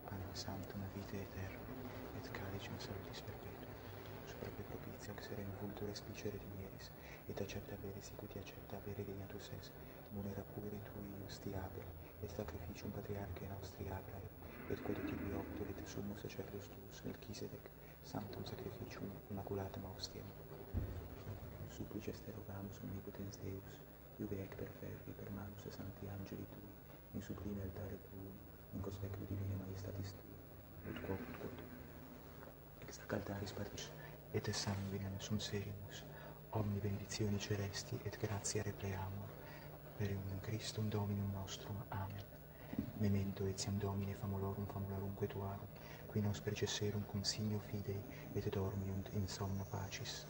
panem sanctum vitae aeterna, et calicem salutis perpetuum, superbe propitio sereno vultur espicere dimieris, et accepta vere sicuti accepta vere regnatus es, munera pure Tui justiabile, et sacrificium patriarchae nostri Abrae, et quod tibi optor et summus sacerdus tuus Melchisedec, sanctum sacrificium immaculatum ostiam. Supplices te rogamus omnipotens Deus, iuve ec per ferri per manus et sancti angeli Tui, in sublime altare Tuum, in conspectu divine maiestatis Tui, ut quod ex hac altaris patris et sanguinem sum serimus, omni benedictioni celesti et gratia repreamur, per unum Christum Dominum nostrum. Amen. Memento etiam Domine famularumque tuarum, qui nos percesserum cum signo fidei, et dormiunt in somno pacis.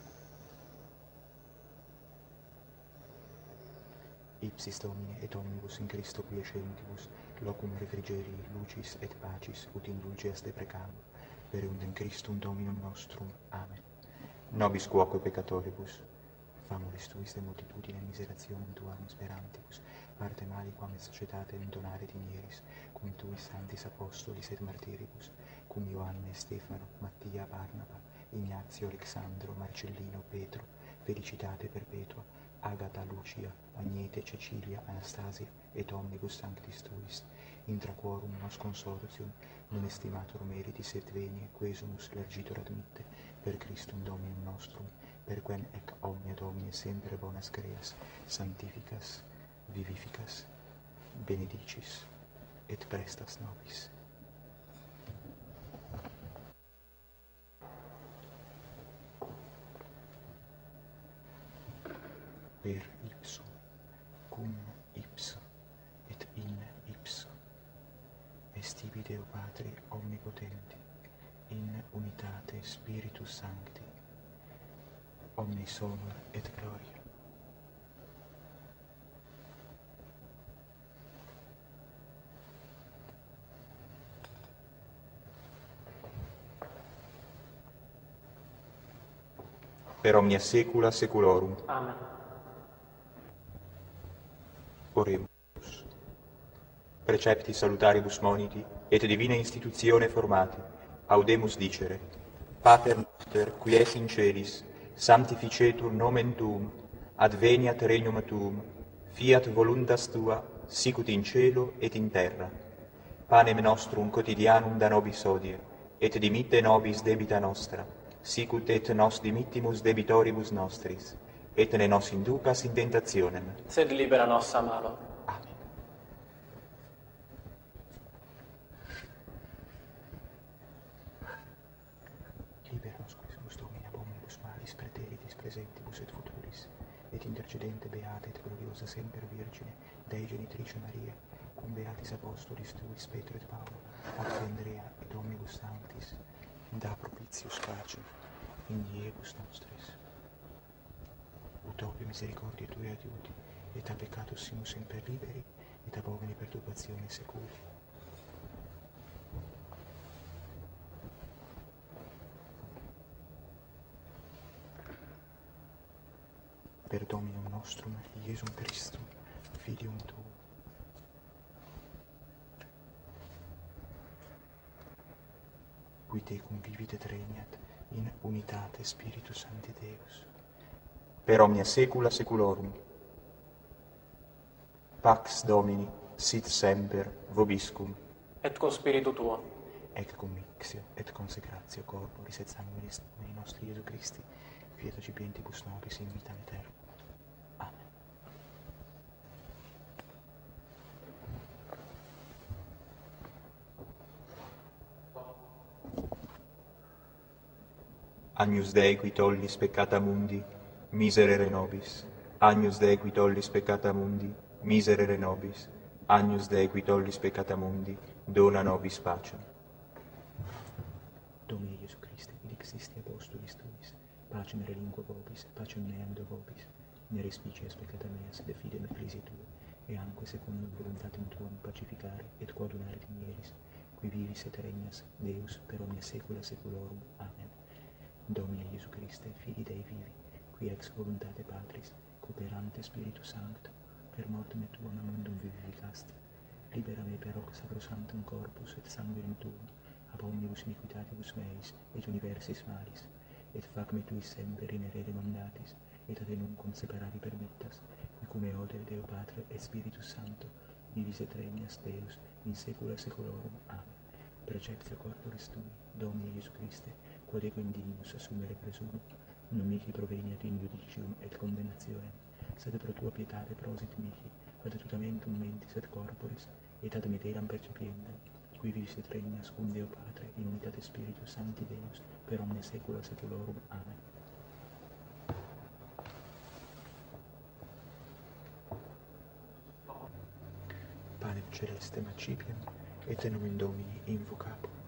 Ipsis Domine et omnibus in Christo quiescentibus, locum refrigerii, lucis et pacis, ut indulgeas deprecamur, per undem Christum Dominum nostrum. Amen. Nobis quoque peccatoribus, famulis Tuis de multitudine miserationem Tuarum sperantibus, parte mali quam et societatem donare tinieris, cum Tuis santis apostolis et martiribus, cum Ioanne, Stefano, Mattia, Barnaba, Ignazio, Alexandro, Marcellino, Petro, felicitate perpetua, Agata, Lucia, Agnete, Cecilia, Anastasia, et omnibus sanctis Tuis, intra quorum nos consortium, non estimator meritis et venie, quesumus largitor admitte, per Christum Dominum nostrum, per quem ec omnia Domine sempre bonas creas, sanctificas, vivificas, benedicis, et prestas nobis. Per ipsum, cum ipsum, et in ipsum, est tibi Deo Patri omnipotenti, in unitate Spiritus Sancti, omnis honor et gloria. Per omnia saecula saeculorum. Amen. Oremus. Precepti salutaribus moniti, et divina institutione formati, audemus dicere, Pater noster, qui es in celis, sanctificetur nomen Tuum, adveniat regnum Tuum, fiat voluntas Tua, sicut in cielo et in terra. Panem nostrum quotidianum da nobis hodie, et dimitte nobis debita nostra, sicut et nos dimittimus debitoribus nostris, et ne nos inducas in tentationem, Sed libera nos a malo. Amen. Libera nos quismus Domine ab omnibus malis praeteritis presentibus et futuris, et intercedente beata et gloriosa semper Virgine, Dei Genitrice Maria, cum beatis apostolis Tuis Petro et Paolo, ac Andrea et omnibus sanctis, da propitius pacem in diebus nostris. Ut opio misericordiae Tui adiuti, et a peccatus simus semper liberi, et ab omni perturbazione seculi. Per Dominum nostrum, Iesum Christum, Filium Tuum. Qui tecum vivit et regnat, in unitate Spiritus Sancti Deus, per omnia saecula saeculorum. Pax Domini, sit semper vobiscum, Et con spiritu tuo. ec commixio et consecratio corporis et sanguinis Domini nostri Iesu Christi, fiat recipientibus nobis in vitam aeternam. Amen. Agnus Dei qui tollis peccata mundi, miserere nobis. Agnus Dei qui tollis peccata mundi, miserere nobis. Agnus Dei qui tollis peccata mundi, dona nobis pacem. Domine Iesu Christi, qui dixisti apostolis Tuis, pacem relinquo vobis, pacem meam do vobis. ne respicies peccata meas, de fidem ecclesiae Tue, e anque secundum voluntatem Tuam pacificare et coadunare timieris, qui vivis et regnas Deus per omnia saecula saeculorum. Amen. Domine Iesu Christe, Filii Dei vivi, qui ex voluntate Patris, cooperante Spiritus Sancto, per mortem Tuam a mundum vivificasti, libera me per hoc sacrosanctum corpus et sanguinem Tuum, ab omnibus iniquitatibus meis et universis malis, et fac me Tui semper in erede mandatis, et ad enumquam separari permittas, qui cum eode Deo Patre et Spiritus Sancto, vivis et regnas Deus in saecula saeculorum. Amen. Preceptio corporis Tui, Domine Iesu Christe, quod ego indignus assumere presumo, non mihi proveniat in judicium et condemnationem, sed pro Tua pietate prosit mihi, ad tutamentum mentis et corporis, et ad miteram percipiendam, qui vivis et regnas cum Deo Patre, in unitate Spiritus Sancti Deus, per omne saecula saeculorum. Amen. Panem celestem accipiem, et in nomen Domini invocabo.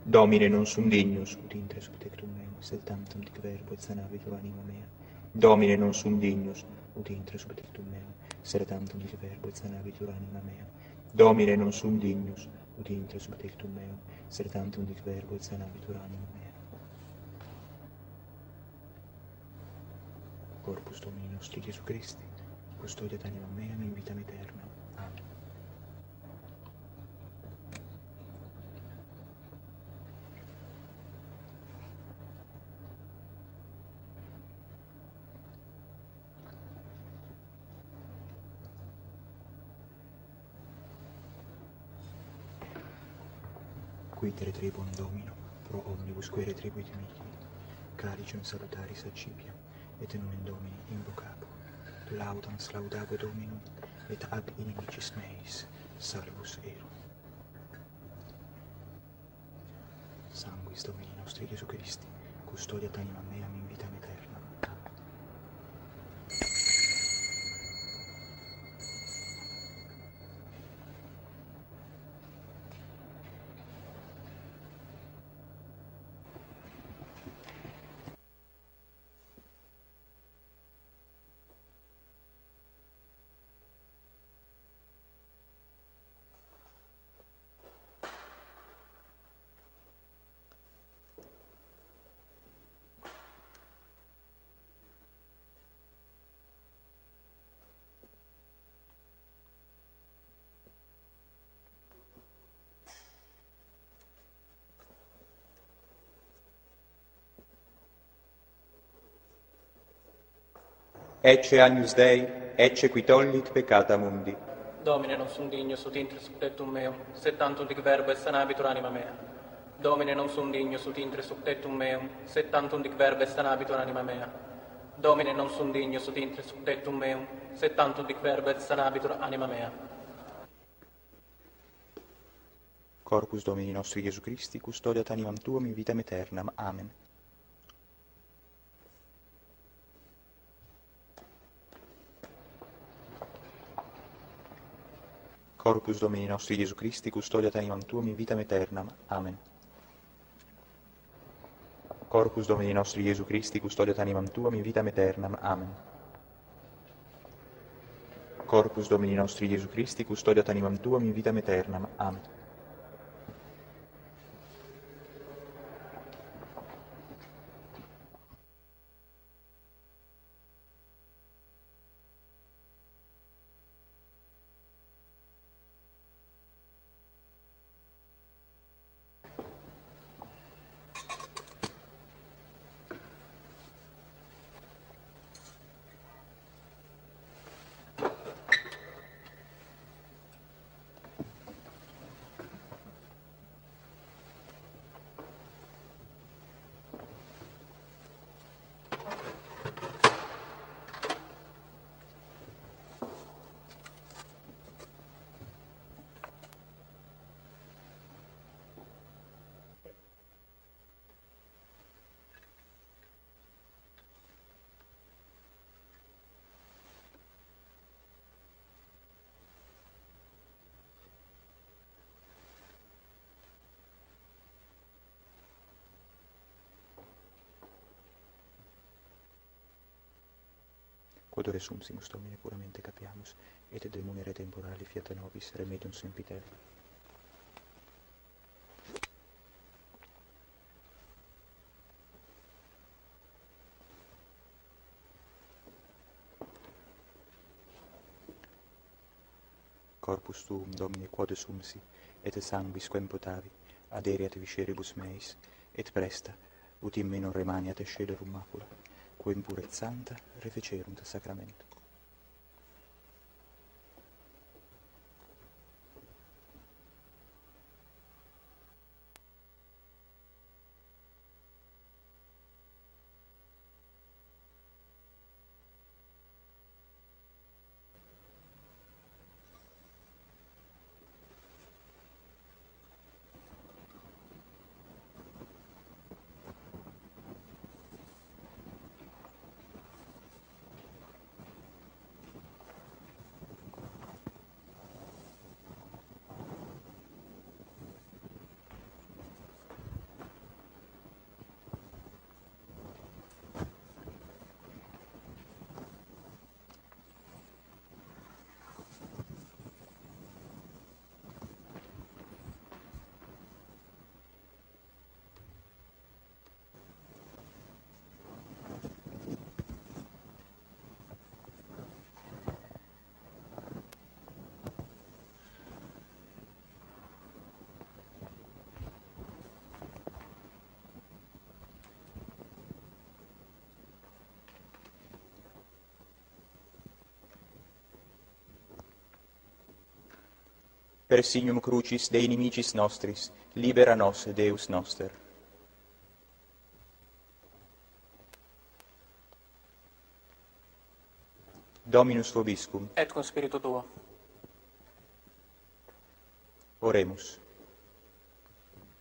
Domine non sum dignus, ut intre sub tectum meum, sed tantum dic verbo et sanavitur anima mea. Domine non sum dignus, ut intre sub tectum meum, sed tantum dic verbo et sanavitur anima mea. Domine non sum dignus, ut intre sub tectum meum, sed tantum dic verbo et sanavitur anima mea. Corpus Domini nostri Iesu Christi, custodiat anima mea in vitam aeterna. Amen. Qui te retribuam Domino, pro omnibus quae retribuit mihi, calicem salutaris accipiem, et in nomen Domini invocabo. Laudans laudabo Dominum, et ab inimicis meis salvus erum. Sanguis Domini nostri Iesu Christi, custodiat animam meam in vitam aeternam. Amen. Ecce agnus Dei, ecce qui tollit peccata mundi. Domine non sum dignus ut intre sub tectum meum, sed tantum dic verbo et sanabitur anima mea. Domine non sum dignus ut intre sub tectum meum, sed tantum dic verbo et sanabitur anima mea. Domine non sum dignus ut intre sub tectum meum, sed tantum dic verbo et sanabitur anima mea. Corpus Domini nostri Iesu Christi, custodiat animam Tuam in vitam aeternam. Amen. Corpus Domini nostri Iesu Christi, custodiat animam Tuam in vitam aeternam. Amen. Corpus Domini nostri Iesu Christi, custodiat animam Tuam in vitam aeternam. Amen. Corpus Domini nostri Iesu Christi, custodiat animam Tuam in vitam aeternam. Amen. quodore sumsimus Domine puramente capiamus, et de munere temporali fiat nobis remedium sempiterno. Corpus tuum, Domine, quod sumsi, et sanguis quem potavi, aderiat visceribus meis, et presta, ut in me non remaniat scelerum macula, quem pur et santa refecerunt sacramento. Per signum crucis de inimicis nostris, libera nos, Deus noster. Dominus vobiscum. Et cum spiritu tuo. Oremus.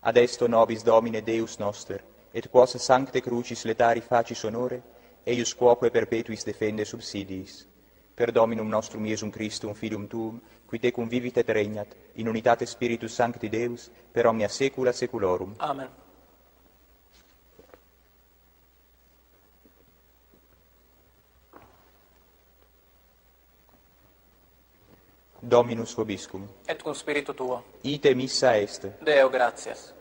Ad esto nobis Domine Deus noster, et quos sancte crucis letari facis honore, eius quoque perpetuis defende subsidiis. Per Dominum nostrum Iesum Christum, Filium Tuum, qui tecum vivit et regnat, in unitate Spiritus Sancti Deus, per omnia saecula saeculorum. Amen. Dominus vobiscum. Et cum spiritu tuo. Ite missa est. Deo gratias.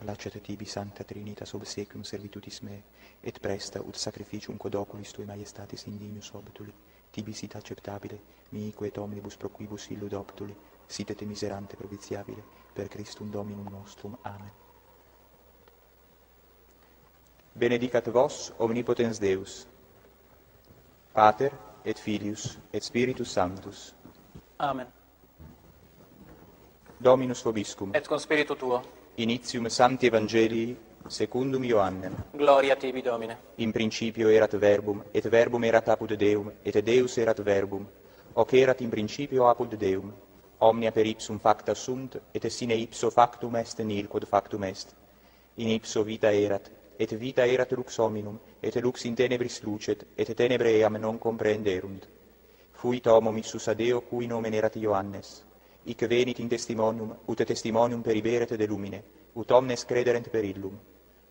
Lacet tibi Sancta Trinitas obsequium servitutis me, et presta ut sacrificium quod oculis tui maiestatis indignus obtuli, tibi sit acceptabile, mihique et omnibus pro quibus illud optuli, sit et miserante propitiabile, per Christum Dominum nostrum. Amen. Benedicat vos omnipotens Deus, Pater et Filius et Spiritus Sanctus. Amen. Dominus vobiscum. Et cum spiritu tuo. Initium Sancti Evangelii secundum Ioannem. Gloria tibi, Domine. In principio erat verbum, et verbum erat apud Deum, et Deus erat verbum. Hoc erat in principio apud Deum. Omnia per ipsum facta sunt, et sine ipso factum est nihil quod factum est. In ipso vita erat, et vita erat lux hominum, et lux in tenebris lucet, et tenebrae eam non comprenderunt. Fuit homo missus a Deo, cui nomen erat Ioannes. Ic venit in testimonium, ut testimonium periberet de lumine, ut omnes crederent per illum.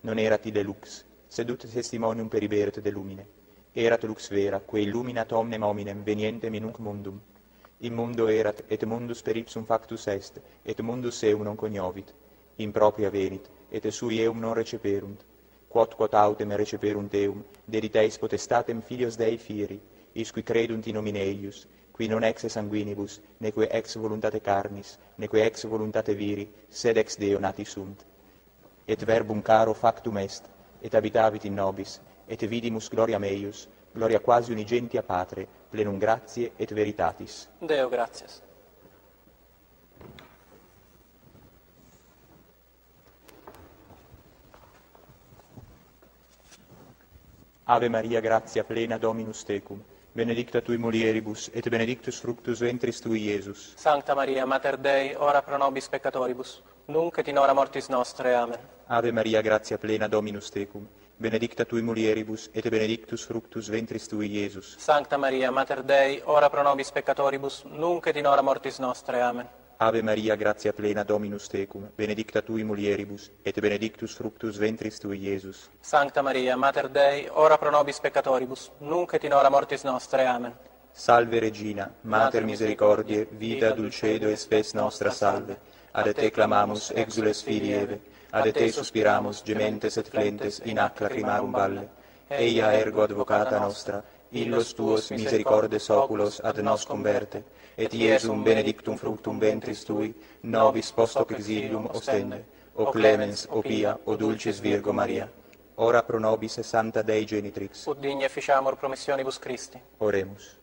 Non erat ille lux, sed ut testimonium periberet de lumine. Erat lux vera, quae illuminat omnem hominem venientem in nunc mundum. In mundo erat, et mundus per ipsum factus est, et mundus eum non cognovit. In propria venit, et sui eum non receperunt. Quod autem receperunt eum, dediteis potestatem filios Dei fieri, isqui credunt in nomine eius, qui non ex sanguinibus, neque ex voluntate carnis, neque ex voluntate viri, sed ex Deo nati sunt. Et verbum caro factum est, et habitavit in nobis, et vidimus gloriam eius, gloria quasi unigentia Patre, plenum gratiae et veritatis. Deo gratias. Ave Maria, gratia plena, Dominus tecum, benedicta tui mulieribus, et benedictus fructus ventris tui, Iesus. Sancta Maria, Mater Dei, ora pro nobis peccatoribus, nunc et in hora mortis nostre. Amen. Ave Maria, gratia plena, Dominus tecum, benedicta tui mulieribus, et benedictus fructus ventris tui, Iesus. Sancta Maria, Mater Dei, ora pro nobis peccatoribus, nunc et in hora mortis nostre. Amen. Ave Maria, gratia plena, Dominus tecum, benedicta tui mulieribus, et benedictus fructus ventris tui, Iesus. Sancta Maria, Mater Dei, ora pro nobis peccatoribus, nunc et in hora mortis nostre. Amen. Salve Regina, Mater misericordiae, vita, dulcedo et spes nostra salve. Ad te clamamus, exules filii Eve, ad te suspiramus, gementes et flentes, in ac lacrimarum valle. Eia ergo advocata nostra, illos tuos misericordes oculos ad nos converte, et Iesum benedictum fructum ventris tui, nobis post hoc exilium ostende. O clemens, o pia, o dulcis Virgo Maria. Ora pro nobis et Santa Dei Genitrix. Ut digni efficiamur promissionibus Christi. Oremus.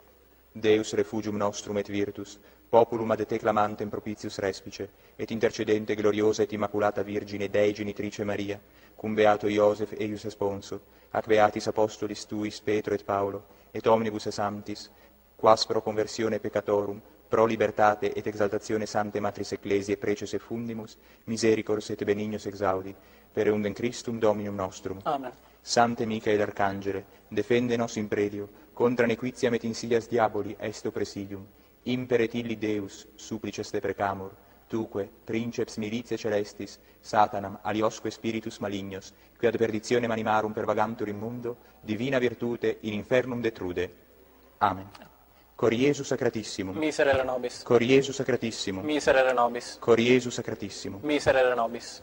Deus refugium nostrum et virtus, populum ad te clamantem propitius respice, et intercedente gloriosa et immaculata Virgine Dei Genitrice Maria, cum beato Iosef eius esponso, ac beatis apostolis tuis Petro et Paolo, et omnibus sanctis, quas pro conversione peccatorum, pro libertate et exaltatione Sante Matris Ecclesiae preces et fundimus, misericors et benignos exaudi, per eundem Christum Dominum nostrum. Amen. Sante Michael Arcangele, defende nos in predio, contra nequitiam et insidias diaboli est presidium. Imperet illi Deus, supplices te precamur, tuque, princeps militiae celestis, Satanam, aliosque spiritus malignos, qui ad perditionem animarum pervagantur in mundo, divina virtute in infernum detrude. Amen. Cor Iesu sacratissimum. Miserere nobis. Cor Iesu sacratissimum. Miserere nobis. Cor Iesu sacratissimum. Miserere nobis.